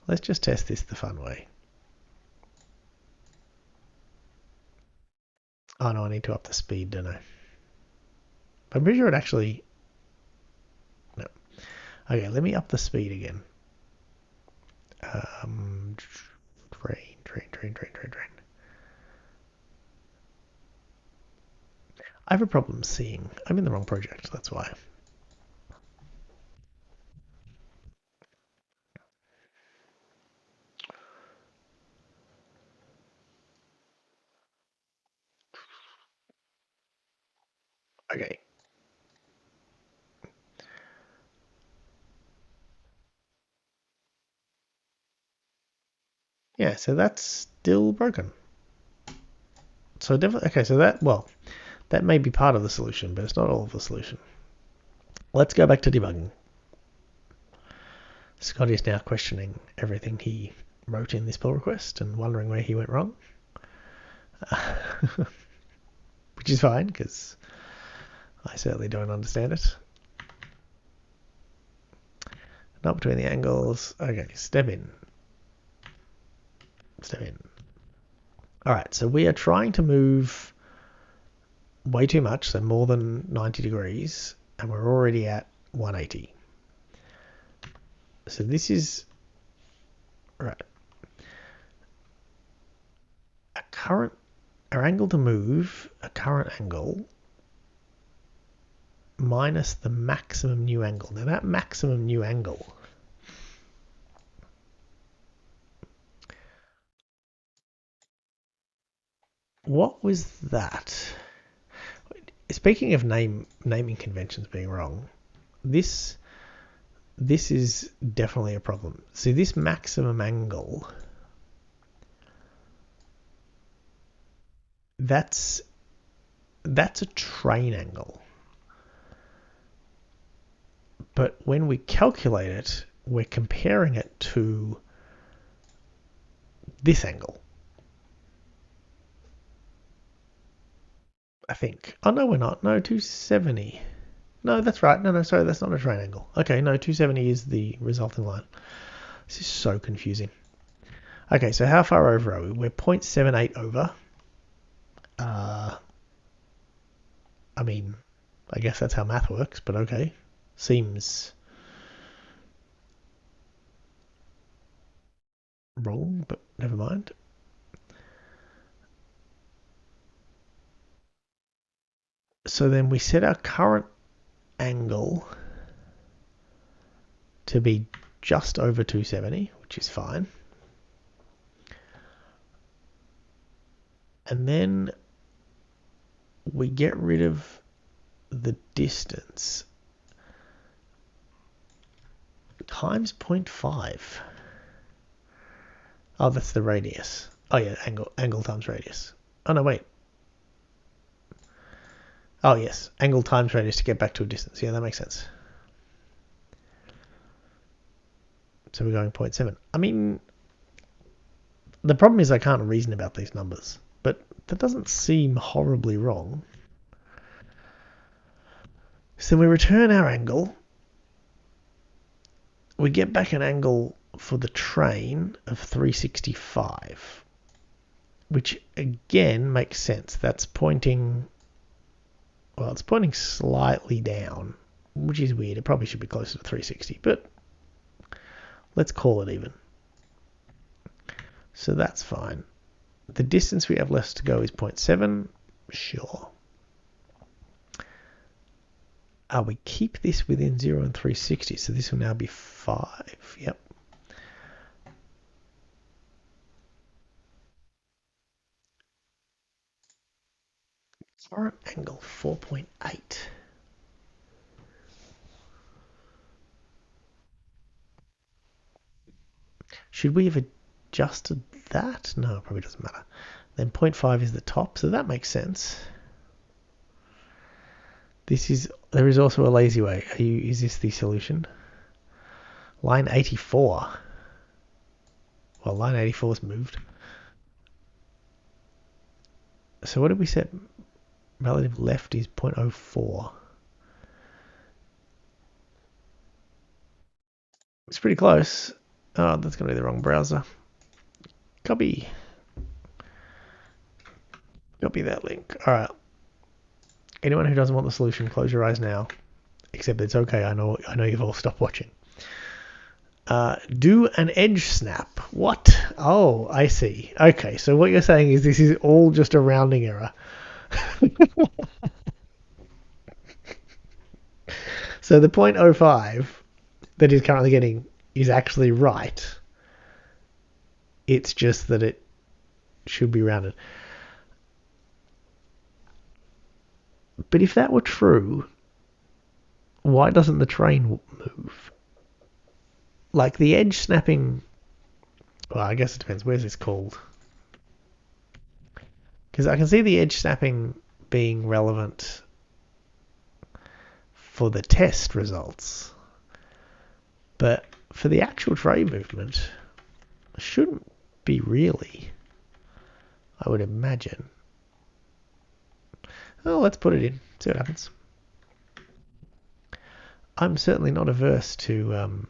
Let's just test this the fun way. Oh, no, I need to up the speed, don't I? But I'm pretty sure it actually... No. Okay, let me up the speed again. Train. I have a problem seeing. I'm in the wrong project, that's why. Okay. Yeah, so that's still broken. So definitely, okay, so that may be part of the solution, but it's not all of the solution. Let's go back to debugging. Scotty is now questioning everything he wrote in this pull request and wondering where he went wrong. Which is fine, because I certainly don't understand it. Not between the angles. Okay, step in. All right, so we are trying to move way too much, so more than 90 degrees, and we're already at 180. So this is, right, our angle to move, a current angle, minus the maximum new angle. Now that maximum new angle, what was that? Speaking of naming conventions being wrong, this is definitely a problem. See, this maximum angle That's a train angle. But when we calculate it, we're comparing it to this angle, I think. Oh, no, we're not. No, 270. No, that's right. No, sorry, that's not a train angle. Okay, no, 270 is the resulting line. This is so confusing. Okay, so how far over are we? We're 0.78 over. I mean, I guess that's how math works, but okay. Seems wrong, but never mind. So then we set our current angle to be just over 270, which is fine. And then we get rid of the distance times 0.5. Oh, that's the radius. Oh yeah, angle times radius. Oh no, wait. Oh yes, angle times radius to get back to a distance. Yeah, that makes sense. So we're going 0.7. I mean, the problem is I can't reason about these numbers, but that doesn't seem horribly wrong. So we return our angle. We get back an angle for the train of 365, which again makes sense. That's pointing, well, it's pointing slightly down, which is weird. It probably should be closer to 360, but let's call it even. So that's fine. The distance we have left to go is 0.7. Sure. We keep this within 0 and 360, so this will now be 5. Yep. Current angle 4.8. Should we have adjusted that? No, it probably doesn't matter. Then 0.5 is the top, so that makes sense. There is also a lazy way. Is this the solution? Line 84. Well, line 84 is moved. So what did we set? Relative left is 0.04. It's pretty close. Oh, that's going to be the wrong browser. Copy that link. All right. Anyone who doesn't want the solution, close your eyes now. Except it's okay. I know you've all stopped watching. Do an edge snap. What? Oh, I see. Okay, so what you're saying is this is all just a rounding error. So the 0.05 that he's currently getting is actually right. It's just that it should be rounded. But if that were true, why doesn't the train move? Like the edge snapping... Well, I guess it depends. Where's this called? Because I can see the edge snapping being relevant for the test results. But for the actual train movement, shouldn't be really, I would imagine. Oh, let's put it in. See what happens. I'm certainly not averse to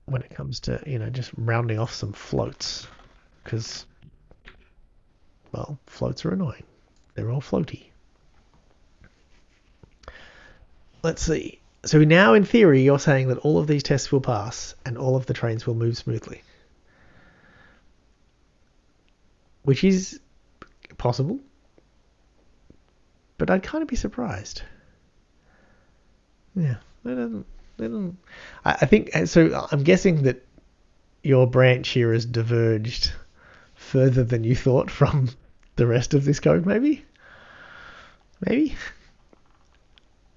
when it comes to, just rounding off some floats. Because, well, floats are annoying. They're all floaty. Let's see. So now, in theory, you're saying that all of these tests will pass and all of the trains will move smoothly. Which is possible. But I'd kind of be surprised. Yeah, they don't. I think so. I'm guessing that your branch here has diverged further than you thought from the rest of this code. Maybe.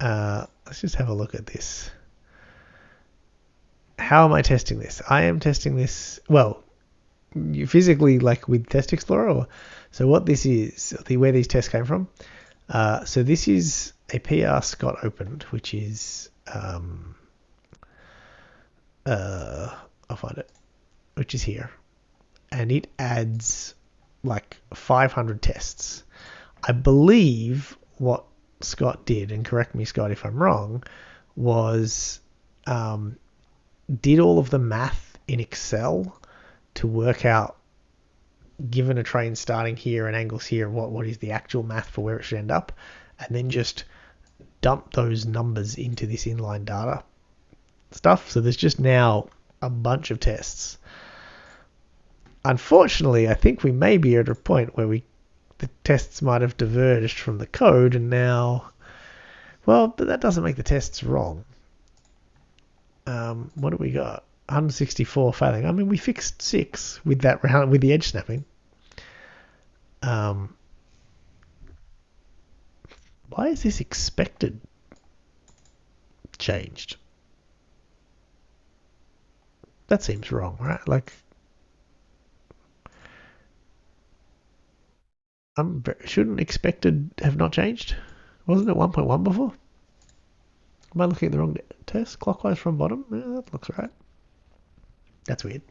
Let's just have a look at this. How am I testing this? I am testing this. Well, you physically like with Test Explorer? Or, so what this is, where these tests came from. So this is a PR Scott opened, which is I'll find it, which is here, and it adds like 500 tests. I believe what Scott did, and correct me, Scott, if I'm wrong, was did all of the math in Excel to work out, given a train starting here and angles here, what is the actual math for where it should end up, and then just dump those numbers into this inline data stuff. So there's just now a bunch of tests. Unfortunately, I think we may be at a point where the tests might have diverged from the code, and now, well, but that doesn't make the tests wrong. What do we got? 164 failing. I mean, we fixed 6 with that round with the edge snapping. Why is this expected changed? That seems wrong, right? Like, shouldn't expected have not changed? Wasn't it 1.1 before? Am I looking at the wrong test? Clockwise from bottom? Yeah, that looks right. That's weird.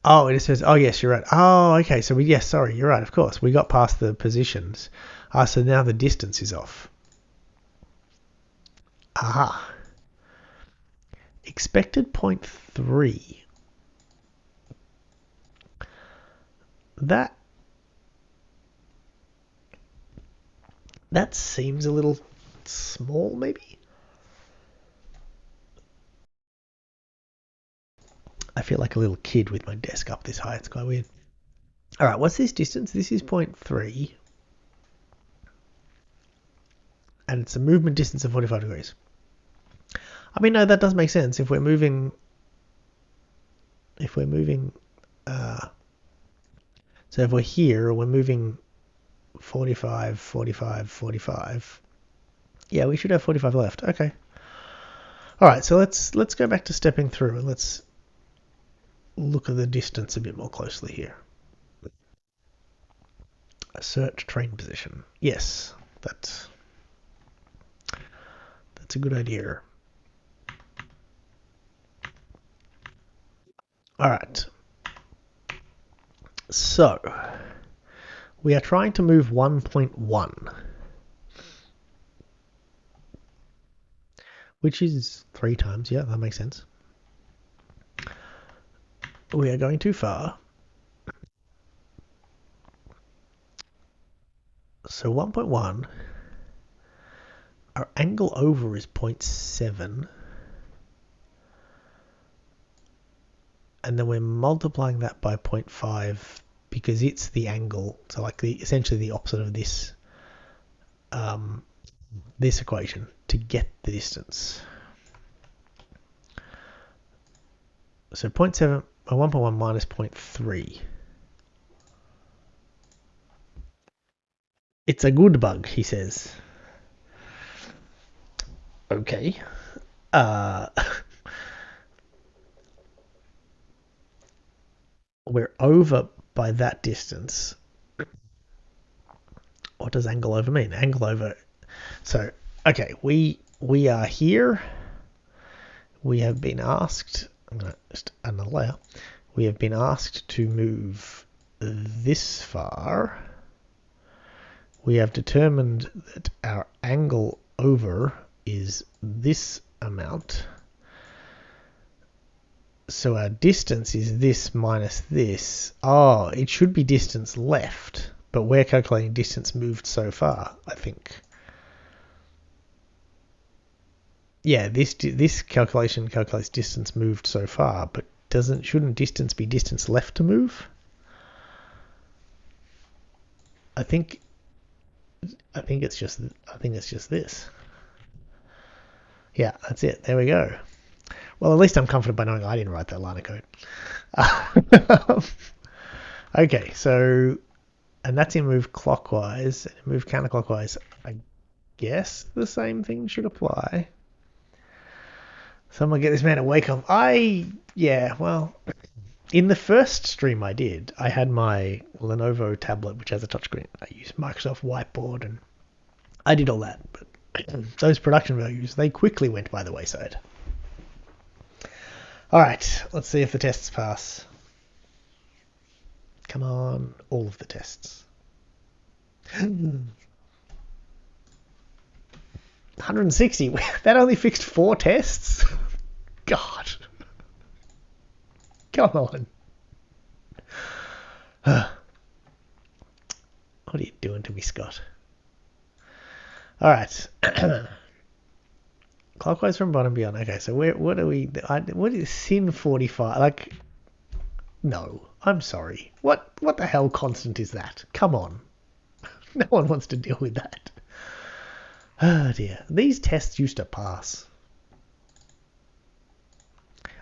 Oh, it says, oh, yes, you're right. Oh, okay. So, yes, sorry, you're right, of course. We got past the positions. So now the distance is off. Aha. Expected 0.3. That seems a little small, maybe? I feel like a little kid with my desk up this high. It's quite weird. All right, what's this distance? This is 0.3. And it's a movement distance of 45 degrees. I mean, no, that does make sense. If we're moving, so if we're here, we're moving 45, 45, 45. Yeah, we should have 45 left. Okay. All right, so let's go back to stepping through and let's look at the distance a bit more closely here. Assert train position. Yes, that's a good idea. All right. So we are trying to move 1.1, which is 3 times. Yeah, that makes sense. We are going too far. So 1.1, our angle over is 0.7, and then we're multiplying that by 0.5 because it's the angle, so like essentially the opposite of this this equation to get the distance. So 0.7 or 1.1 minus 0.3. It's a good bug, he says. Okay. We're over by that distance. What does angle over mean? Angle over. So, okay, we are here. We have been asked. I'm going to just add another layer. We have been asked to move this far. We have determined that our angle over is this amount. So our distance is this minus this. Oh, it should be distance left, but we're calculating distance moved so far, I think. Yeah, this calculation calculates distance moved so far, but shouldn't distance be distance left to move? I think it's just this. Yeah, that's it. There we go. Well, at least I'm comforted by knowing I didn't write that line of code. Okay, so, and that's in move clockwise. And in move counterclockwise, I guess the same thing should apply. Someone get this man a wake up. Yeah, well, in the first stream I did, I had my Lenovo tablet, which has a touchscreen. I used Microsoft Whiteboard, and I did all that. But those production values, they quickly went by the wayside. All right, let's see if the tests pass. Come on, all of the tests. 160. That only fixed 4 tests? God. Come on. What are you doing to me, Scott? All right. Clockwise from bottom beyond. Okay, so what are we... What is sin 45? Like, no, I'm sorry. What the hell constant is that? Come on. No one wants to deal with that. Oh dear. These tests used to pass.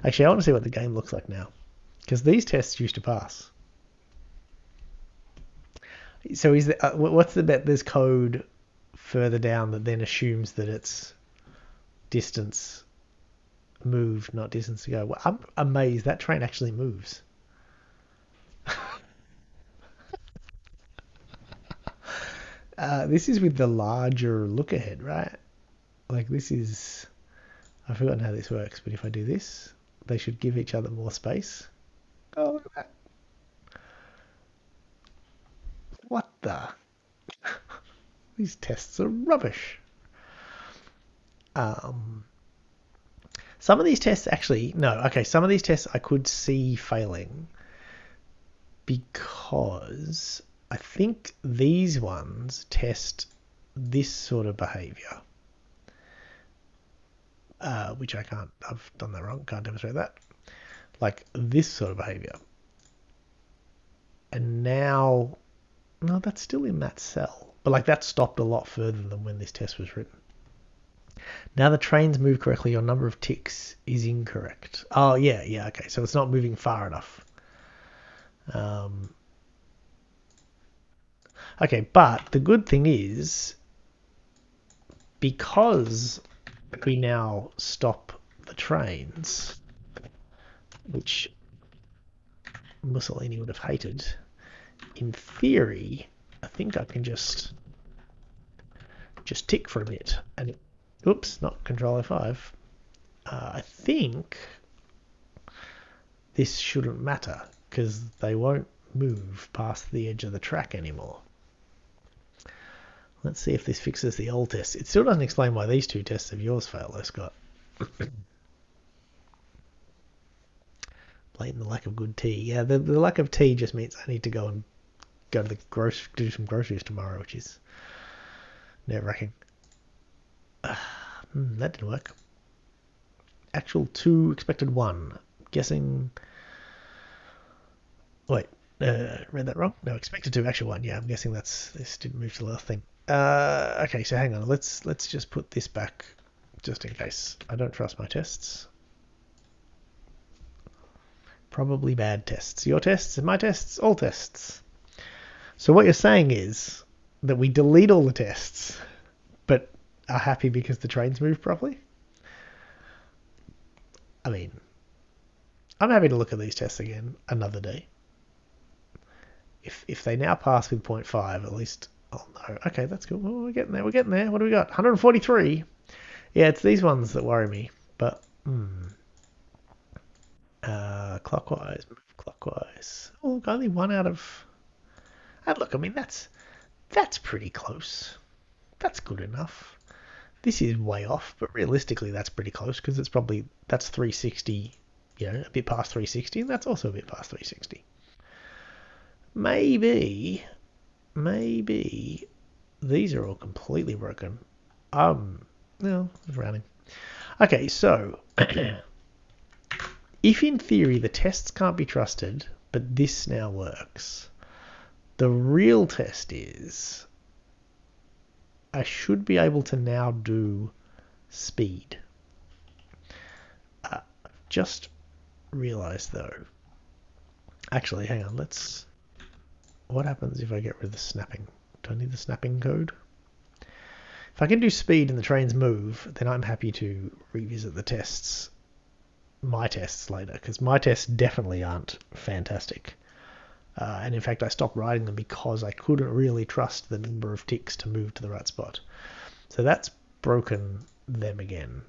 Actually, I want to see what the game looks like now. Because these tests used to pass. So is there, what's the bet? There's code further down that then assumes that it's distance moved, not distance to go. Well, I'm amazed that train actually moves. This is with the larger look ahead, right? Like this is... I've forgotten how this works, but if I do this, they should give each other more space. Oh, look at that. What the? These tests are rubbish. Some of these tests actually... No, okay, some of these tests I could see failing because I think these ones test this sort of behavior. Which I can't... I've done that wrong. Can't demonstrate that. Like this sort of behavior. And now... No, that's still in that cell. But like that stopped a lot further than when this test was written. Now the trains move correctly. Your number of ticks is incorrect. Oh, yeah, okay. So it's not moving far enough. Okay, but the good thing is, because we now stop the trains, which Mussolini would have hated, in theory, I think I can just tick for a bit. And oops, not Control F5. I think this shouldn't matter because they won't move past the edge of the track anymore. Let's see if this fixes the old test. It still doesn't explain why these 2 tests of yours fail, though, Scott. Blatant lack of good tea. Yeah, the lack of tea just means I need to go to the do some groceries tomorrow, which is nerve-wracking. That didn't work. Actual 2, expected 1. Guessing... Wait, read that wrong? No, expected 2, actual 1. Yeah, I'm guessing this didn't move to the last thing. Okay, so hang on. Let's just put this back just in case. I don't trust my tests. Probably bad tests. Your tests, my tests, all tests. So what you're saying is that we delete all the tests, but are happy because the trains move properly? I mean, I'm happy to look at these tests again another day. If they now pass with 0.5, at least I'll know. Okay, that's cool. Oh, we're getting there. What do we got? 143. Yeah, it's these ones that worry me. But clockwise, move clockwise. Oh, look, only 1 out of... And look, I mean, that's pretty close. That's good enough. This is way off, but realistically that's pretty close because that's 360, a bit past 360, and that's also a bit past 360. Maybe these are all completely broken. No, it's rounding. Okay, so if in theory the tests can't be trusted, but this now works, the real test is I should be able to now do speed. Just realized though. Actually, hang on. What happens if I get rid of the snapping? Do I need the snapping code? If I can do speed and the trains move, then I'm happy to revisit the tests my tests later, because my tests definitely aren't fantastic. And in fact, I stopped writing them because I couldn't really trust the number of ticks to move to the right spot. So that's broken them again.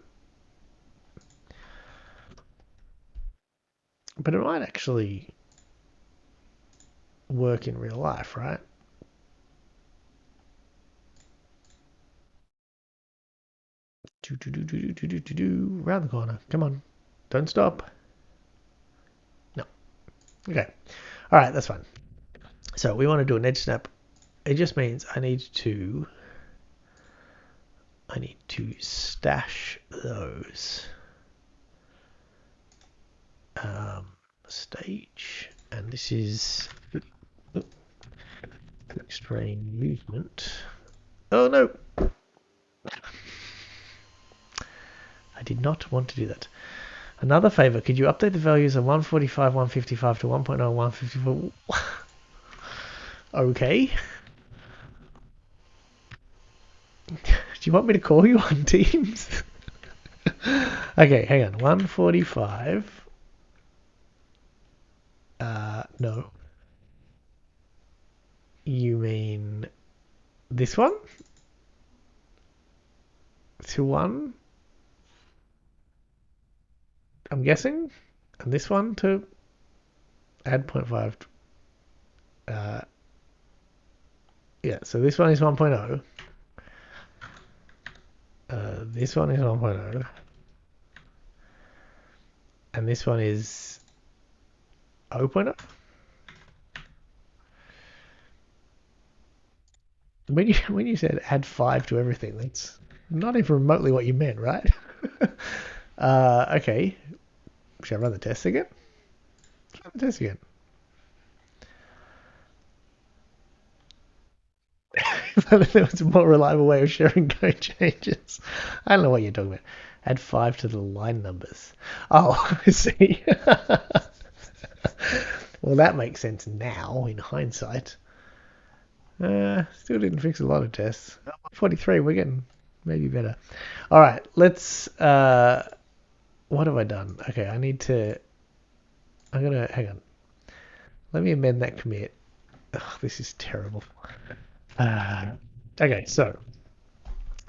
But it might actually work in real life, right? Round the corner. Come on. Don't stop. No. Okay. All right, that's fine. So we want to do an edge snap. It just means I need to stash those. Stage, and this is extreme movement. Oh no! I did not want to do that. Another favor, could you update the values of 145, 155 to 1.0, 154? Okay. Do you want me to call you on Teams? Okay, hang on. 145. No. You mean this one? To 1? I'm guessing? And this one to add 0.5. Yeah, so this one is 1.0. This one is 1.0. And this one is 0.0. When you said add 5 to everything, that's not even remotely what you meant, right? Okay. Should I run the test again? Run the test again. There was a more reliable way of sharing code changes. I don't know what you're talking about. Add 5 to the line numbers. Oh, I see. Well, that makes sense now in hindsight. Still didn't fix a lot of tests. 43, we're getting maybe better. All right, let's. What have I done? Okay, I'm gonna hang on. Let me amend that commit. Ugh, this is terrible. Okay, so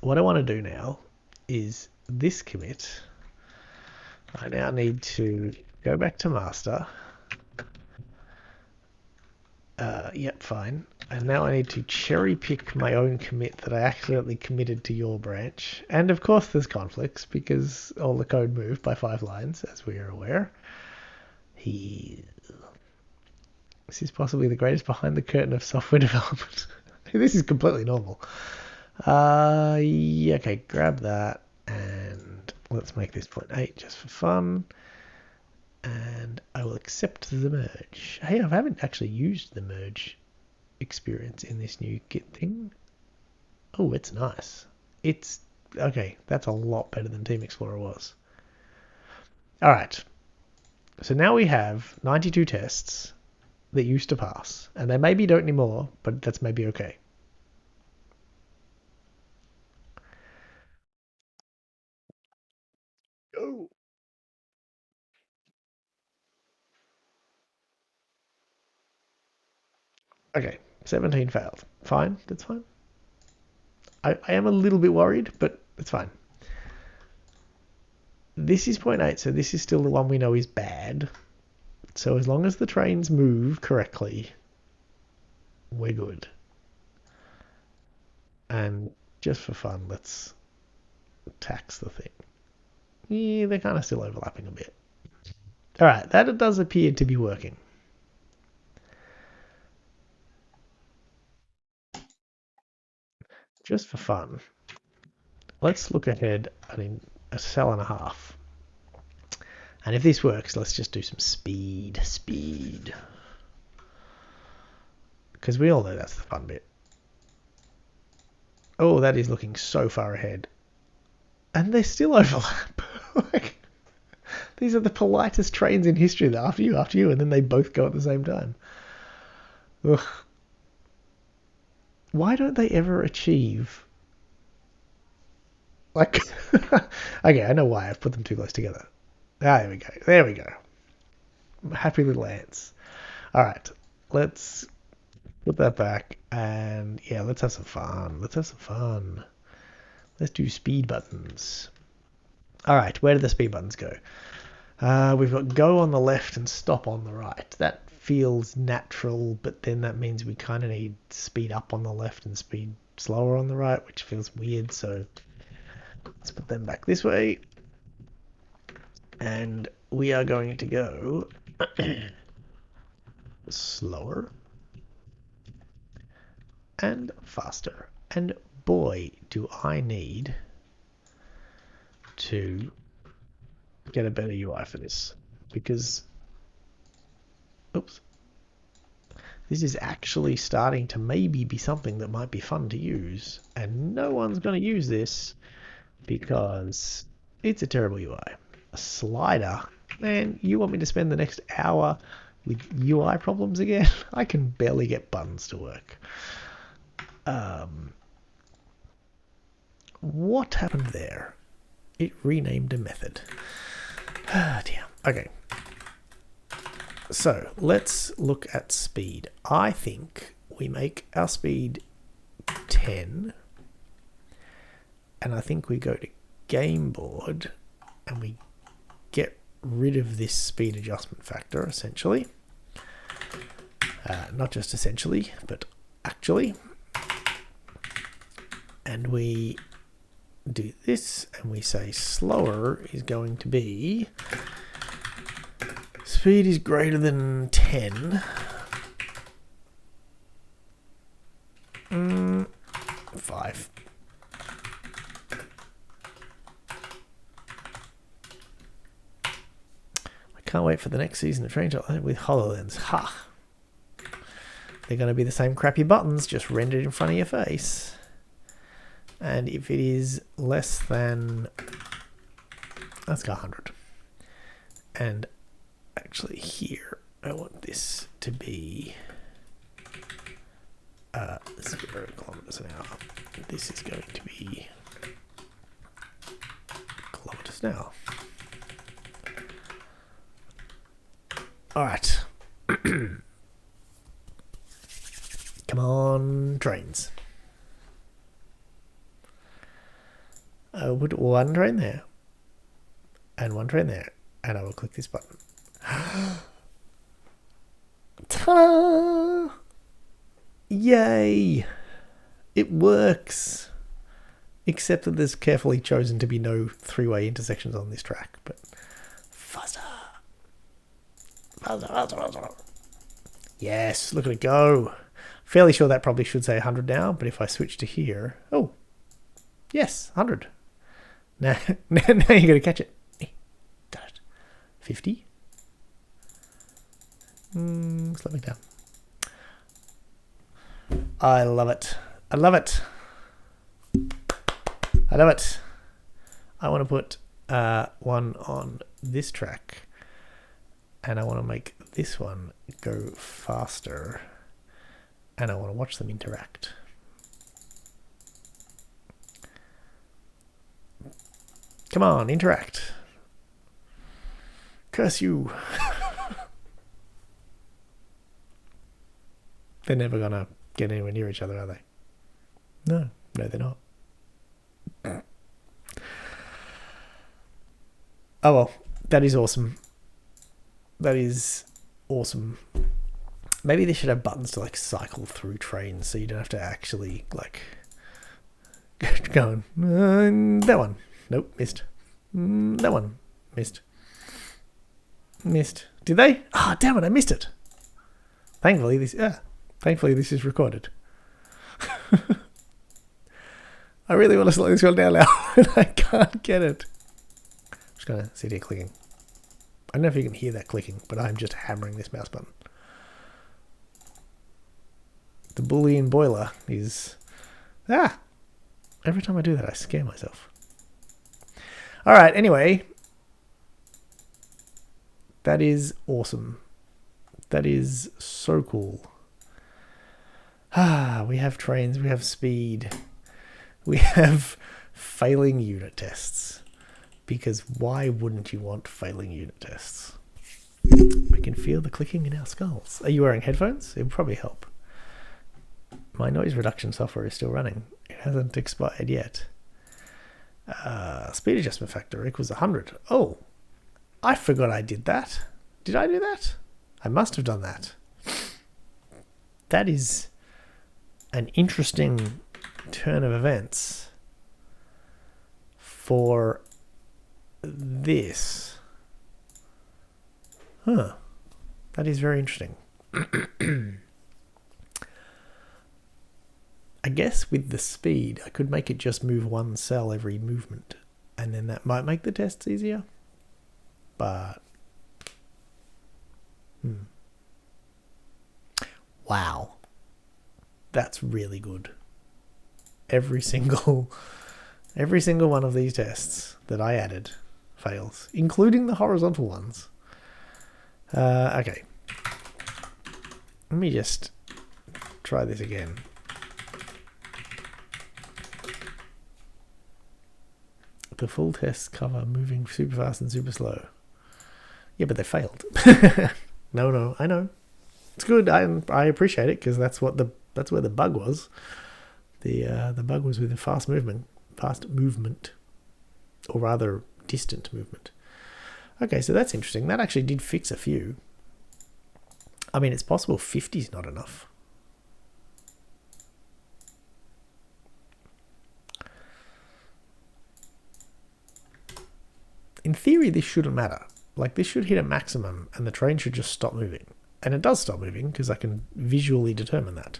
what I want to do now is this commit. I now need to go back to master. Yep, fine. And now I need to cherry pick my own commit that I accidentally committed to your branch. And of course there's conflicts because all the code moved by 5 lines, as we are aware. This is possibly the greatest behind the curtain of software development. This is completely normal. Yeah, okay, grab that and let's make this 0.8 just for fun. And I will accept the merge. Hey, I haven't actually used the merge experience in this new Git thing. Oh, it's nice. It's okay. That's a lot better than Team Explorer was. All right. So now we have 92 tests that used to pass, and they maybe don't anymore, but that's maybe okay. Go. Okay, 17 failed. Fine, that's fine. I am a little bit worried, but it's fine. This is 0.8, so this is still the one we know is bad. So as long as the trains move correctly, we're good. And just for fun, let's tax the thing. Yeah, they're kind of still overlapping a bit. All right, that does appear to be working. Just for fun, let's look ahead in a cell and a half. And if this works, let's just do some speed. Because we all know that's the fun bit. Oh, that is looking so far ahead. And they still overlap. Like, these are the politest trains in history. They're after you, and then they both go at the same time. Ugh. Why don't they ever achieve... Like, okay, I know why. I've put them too close together. There we go. There we go. Happy little ants. All right, let's put that back, and yeah, let's have some fun. Let's have some fun. Let's do speed buttons. All right, where do the speed buttons go? We've got go on the left and stop on the right. That feels natural, but then that means we kind of need speed up on the left and speed slower on the right, which feels weird. So let's put them back this way. And we are going to go slower and faster. And boy, do I need to get a better UI for this, because oops, this is actually starting to maybe be something that might be fun to use, and no one's going to use this because it's a terrible UI. A slider, man, you want me to spend the next hour with UI problems again? I can barely get buttons to work. What happened there? It renamed a method. Ah, dear. Okay. So let's look at speed. I think we make our speed 10, and I think we go to game board and we get rid of this speed adjustment factor, essentially. Not just essentially, but actually. And we do this, and we say slower is going to be speed is greater than 10. 5. I can't wait for the next season of Train with HoloLens. Ha! They're going to be the same crappy buttons, just rendered in front of your face. And if it is less than, let's go 100. And actually here, I want this to be 0 kilometers an hour. This is going to be kilometers an hour. All right. Come on, trains. I will put one train there and one train there, and I will click this button. Ta-da! Yay! It works! Except that there's carefully chosen to be no three-way intersections on this track, but faster. Faster, faster, faster. Yes, look at it go. Fairly sure that probably should say 100 now, but if I switch to here, oh, yes, 100. Now you got to catch it. 50. Slow me down. I love it. I love it. I love it. I want to put one on this track, and I want to make this one go faster, and I want to watch them interact. Come on, interact. Curse you. They're never going to get anywhere near each other, are they? No, they're not. Oh well, that is awesome. That is awesome. Maybe they should have buttons to like cycle through trains so you don't have to actually like go on. That one. Nope, missed. That one. Missed. Missed. Did they? Ah, damn it, I missed it. Thankfully this is recorded. I really want to slow this one down now, and I can't get it. I'm just going to sit here clicking. I don't know if you can hear that clicking, but I'm just hammering this mouse button. The Boolean boiler is... Every time I do that, I scare myself. All right, anyway. That is awesome. That is so cool. We have trains, we have speed. We have failing unit tests. because why wouldn't you want failing unit tests? We can feel the clicking in our skulls. Are you wearing headphones? It would probably help. My noise reduction software is still running. It hasn't expired yet. Speed adjustment factor equals 100. Oh, I forgot I did that. Did I do that? I must have done that. That is an interesting turn of events for this. Huh. That is very interesting. I guess with the speed, I could make it just move one cell every movement, and then that might make the tests easier. But wow, that's really good. Every single one of these tests that I added fails, including the horizontal ones. Okay, let me just try this again. The full tests cover moving super fast and super slow. Yeah, but they failed. No, I know. It's good. I appreciate it, because that's where the bug was. The bug was with the fast movement, or rather distant movement. Okay, so that's interesting. That actually did fix a few. I mean, it's possible 50 is not enough. In theory, this shouldn't matter. Like, this should hit a maximum and the train should just stop moving. And it does stop moving because I can visually determine that.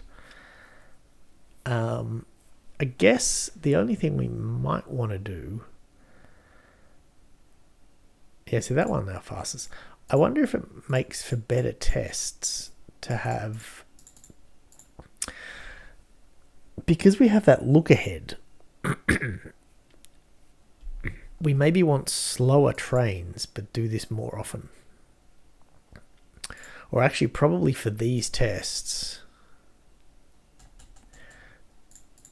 I guess the only thing we might want to do... Yeah, see, that one now fastest. I wonder if it makes for better tests to have... Because we have that look ahead... We maybe want slower trains, but do this more often. Or actually, probably for these tests,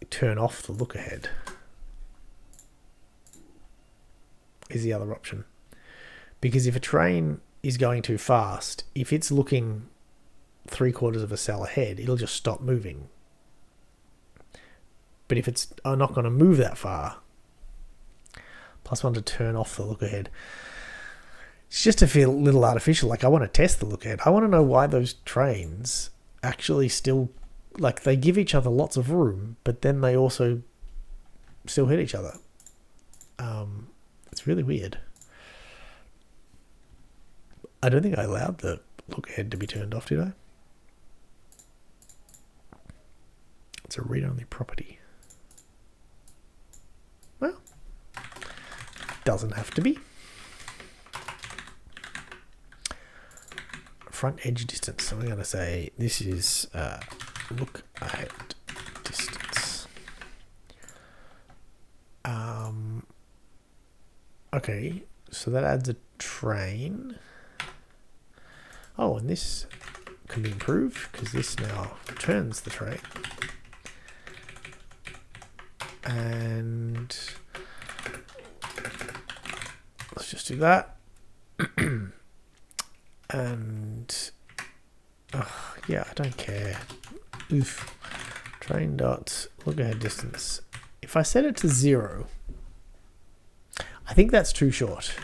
turn off the look ahead is the other option. Because if a train is going too fast, if it's looking 3/4 of a cell ahead, it'll just stop moving. But if it's not going to move that far, +1 to turn off the look ahead. It's just to feel a little artificial. Like, I want to test the look ahead. I want to know why those trains actually still, like, they give each other lots of room, but then they also still hit each other. It's really weird. I don't think I allowed the look ahead to be turned off, did I? It's a read-only property. Well, doesn't have to be. Front edge distance. So I'm going to say this is look ahead distance. Okay, so that adds a train. Oh, and this can be improved because this now turns the train. And let's just do that. And yeah, I don't care. Oof. Train dot look ahead distance. If I set it to 0, I think that's too short.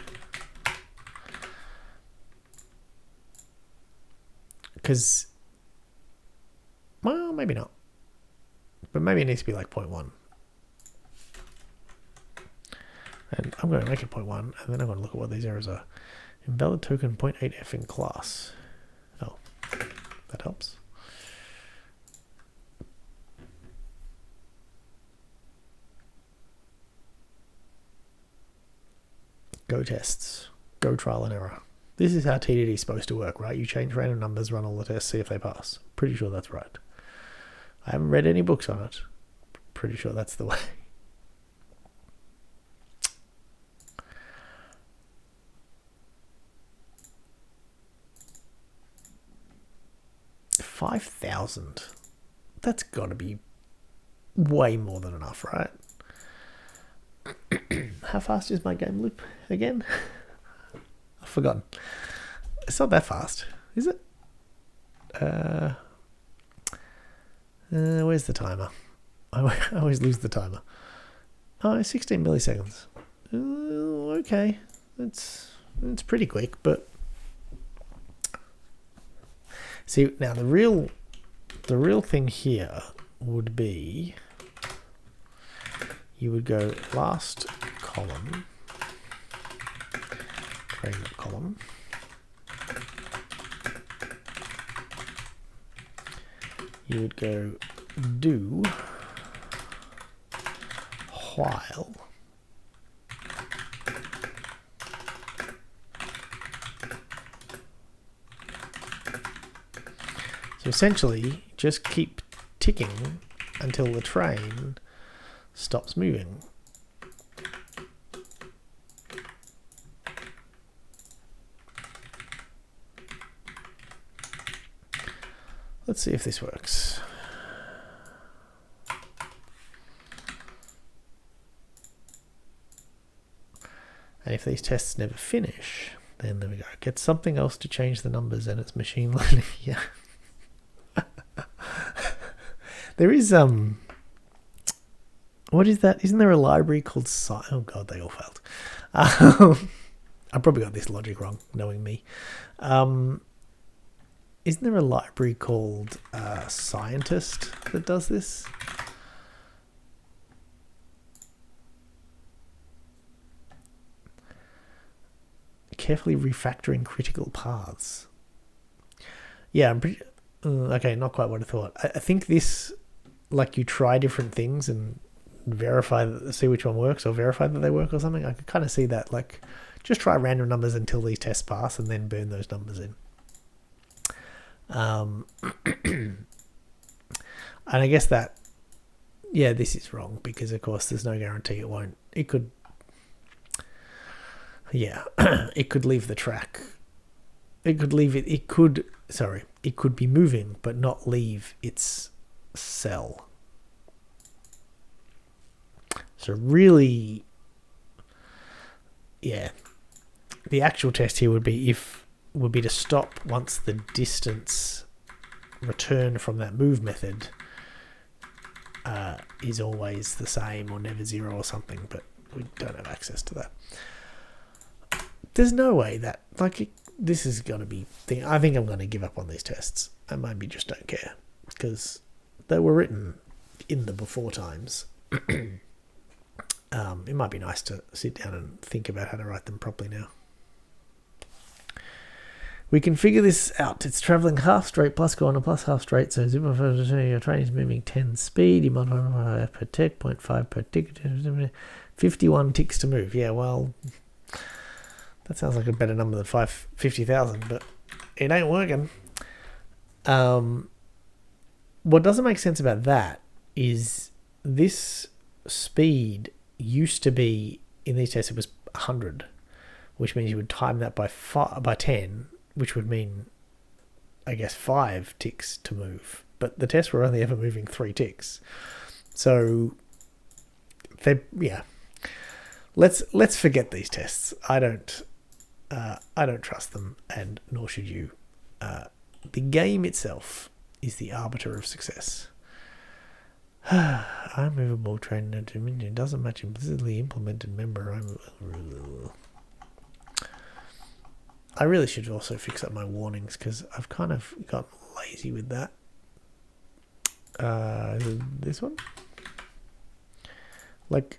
Because, well, maybe not. But maybe it needs to be like 0.1. And I'm going to make it 0.1, and then I'm going to look at what these errors are. Invalid token 0.8f in class. Oh, that helps. Go tests. Go trial and error. This is how TDD is supposed to work, right? You change random numbers, run all the tests, see if they pass. Pretty sure that's right. I haven't read any books on it. Pretty sure that's the way. 5,000. That's got to be way more than enough, right? How fast is my game loop again? I've forgotten. It's not that fast, is it? Where's the timer? I always lose the timer. Oh, 16 milliseconds. Okay, it's pretty quick, but see now the real thing here would be you would go last column, frame column. You would go do while so essentially just keep ticking until the train stops moving. Let's see if this works. And if these tests never finish, then there we go. Get something else to change the numbers, and it's machine learning. Yeah. There is what is that? Isn't there a library called oh god, they all failed. I probably got this logic wrong, knowing me. Isn't there a library called Scientist that does this? Carefully refactoring critical paths. Yeah, I'm pretty... okay, not quite what I thought. I think this, like, you try different things and verify, see which one works, or verify that they work or something. I could kind of see that, like, just try random numbers until these tests pass and then burn those numbers in. And I guess that, yeah, this is wrong because of course there's no guarantee it won't. It could, yeah, it could leave the track. It could leave it. It could be moving but not leave its cell. So really, yeah, the actual test here would be to stop once the distance returned from that move method is always the same or never zero or something, but we don't have access to that. There's no way that, like, this is going to be I think I'm going to give up on these tests. I maybe just don't care because they were written in the before times. It might be nice to sit down and think about how to write them properly now. We can figure this out. It's travelling half straight plus go on a plus half straight. So your train is moving 10 speed. You multiply per tick, 0.5 per tick. 51 ticks to move. Yeah, well, that sounds like a better number than 50,000, but it ain't working. What doesn't make sense about that is this speed used to be, in these tests, it was 100, which means you would time that by 10, which would mean, I guess, 5 ticks to move. But the tests were only ever moving 3 ticks. So, let's forget these tests. I don't trust them, and nor should you. The game itself is the arbiter of success. Unmovable train dominion doesn't match implicitly implemented member. I really should also fix up my warnings because I've kind of got lazy with that. Is it this one? Like,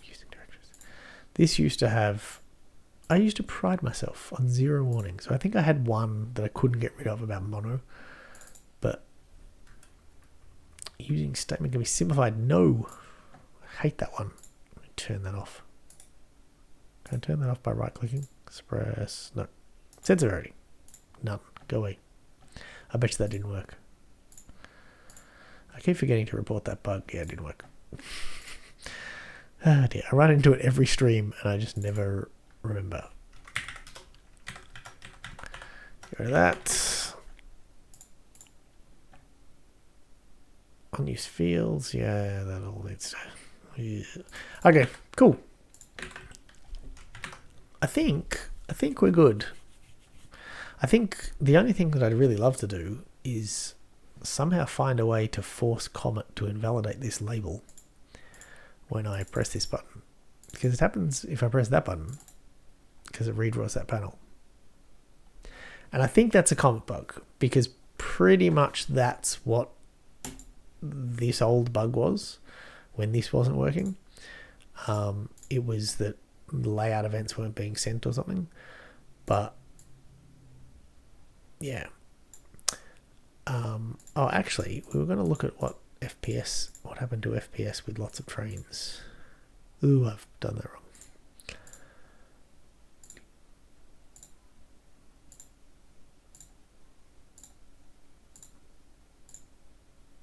using directories. This used to have. I used to pride myself on 0 warnings. So I think I had one that I couldn't get rid of about mono, but using statement can be simplified. No, I hate that one. Let me turn that off. Can I turn that off by right clicking? Express. No. Censority. None. Go away. I bet you that didn't work. I keep forgetting to report that bug. Yeah, it didn't work. Ah, dear. I run into it every stream and I just never remember. Go to that. Unused fields. Yeah, that all needs to Yeah. Okay, cool. I think we're good. I think the only thing that I'd really love to do is somehow find a way to force Comet to invalidate this label when I press this button. Because it happens if I press that button, because it redraws that panel. And I think that's a Comet bug, because pretty much that's what this old bug was when this wasn't working. It was that layout events weren't being sent or something. But yeah. Oh, actually, we were going to look at what happened to FPS with lots of trains. Ooh, I've done that wrong.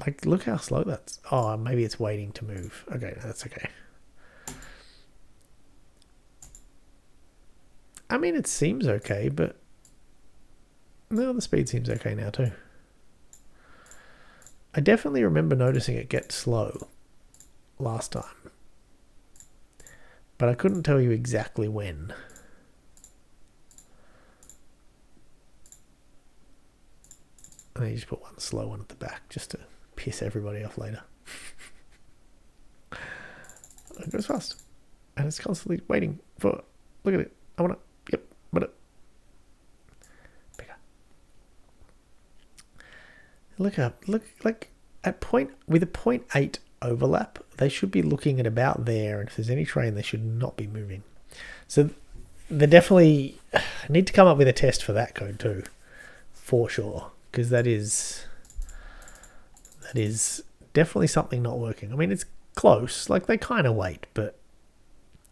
Like, look how slow that's... Oh, maybe it's waiting to move. Okay, that's okay. I mean, it seems okay, but... No, the speed seems okay now too. I definitely remember noticing it get slow last time. But I couldn't tell you exactly when. And I just put one slow one at the back just to piss everybody off later. It goes fast. And it's constantly waiting for... Look at it. I want to... Yep. But bigger. Look up. Look, like, at with a 0.8 overlap, they should be looking at about there. And if there's any train, they should not be moving. So they definitely need to come up with a test for that code too. For sure. Because that is definitely something not working. I mean, it's close. Like, they kind of wait, but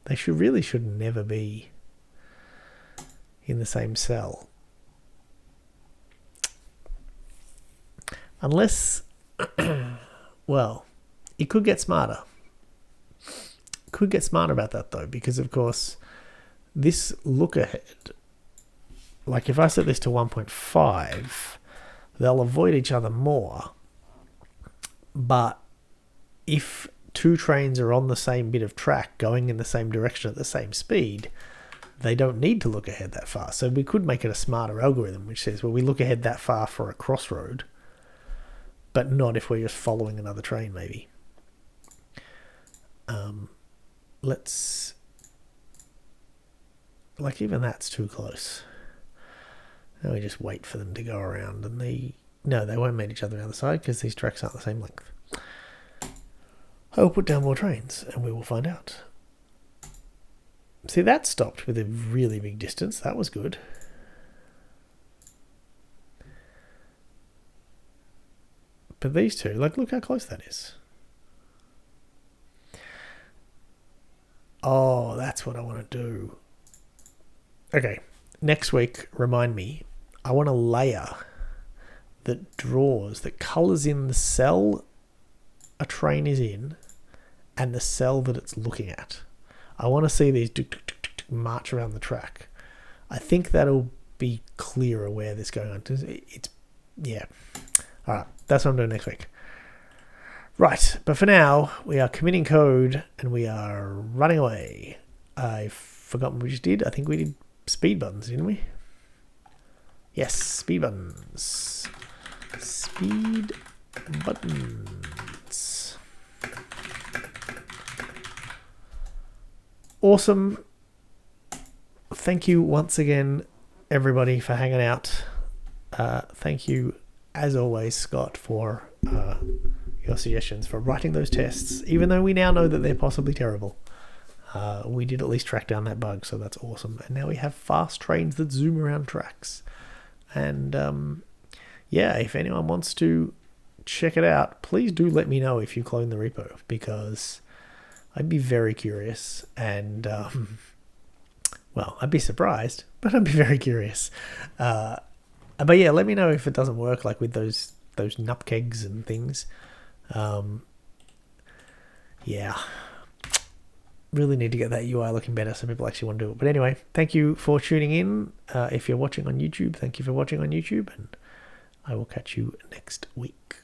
they should never be in the same cell. Unless, well, it could get smarter. Could get smarter about that though, because of course, this look ahead, like if I set this to 1.5, they'll avoid each other more. But if two trains are on the same bit of track going in the same direction at the same speed, they don't need to look ahead that far. So we could make it a smarter algorithm which says, well, we look ahead that far for a crossroad, but not if we're just following another train maybe. Let's... Like, even that's too close. Now we just wait for them to go around, and no, they won't meet each other on the other side because these tracks aren't the same length. I will put down more trains and we will find out. See, that stopped with a really big distance. That was good. But these two, like, look how close that is. Oh, that's what I want to do. Okay, next week, remind me, I want a layer that colours in the cell a train is in and the cell that it's looking at. I want to see these march around the track. I think that'll be clearer where this is going on. It's yeah. All right, that's what I'm doing next week. Right, but for now, we are committing code and we are running away. I've forgotten what we just did. I think we did speed buttons, didn't we? Yes, speed buttons. Speed buttons. Awesome. Thank you once again, everybody, for hanging out. Thank you, as always, Scott, for your suggestions for writing those tests, even though we now know that they're possibly terrible. We did at least track down that bug, so that's awesome. And now we have fast trains that zoom around tracks. And yeah, if anyone wants to check it out, please do let me know if you clone the repo, because I'd be very curious. And well, I'd be surprised, but I'd be very curious. But yeah, let me know if it doesn't work, like with those nupkegs and things. Yeah, really need to get that UI looking better so people actually want to do it. But anyway, thank you for tuning in. If you're watching on YouTube, thank you for watching on YouTube, and I will catch you next week.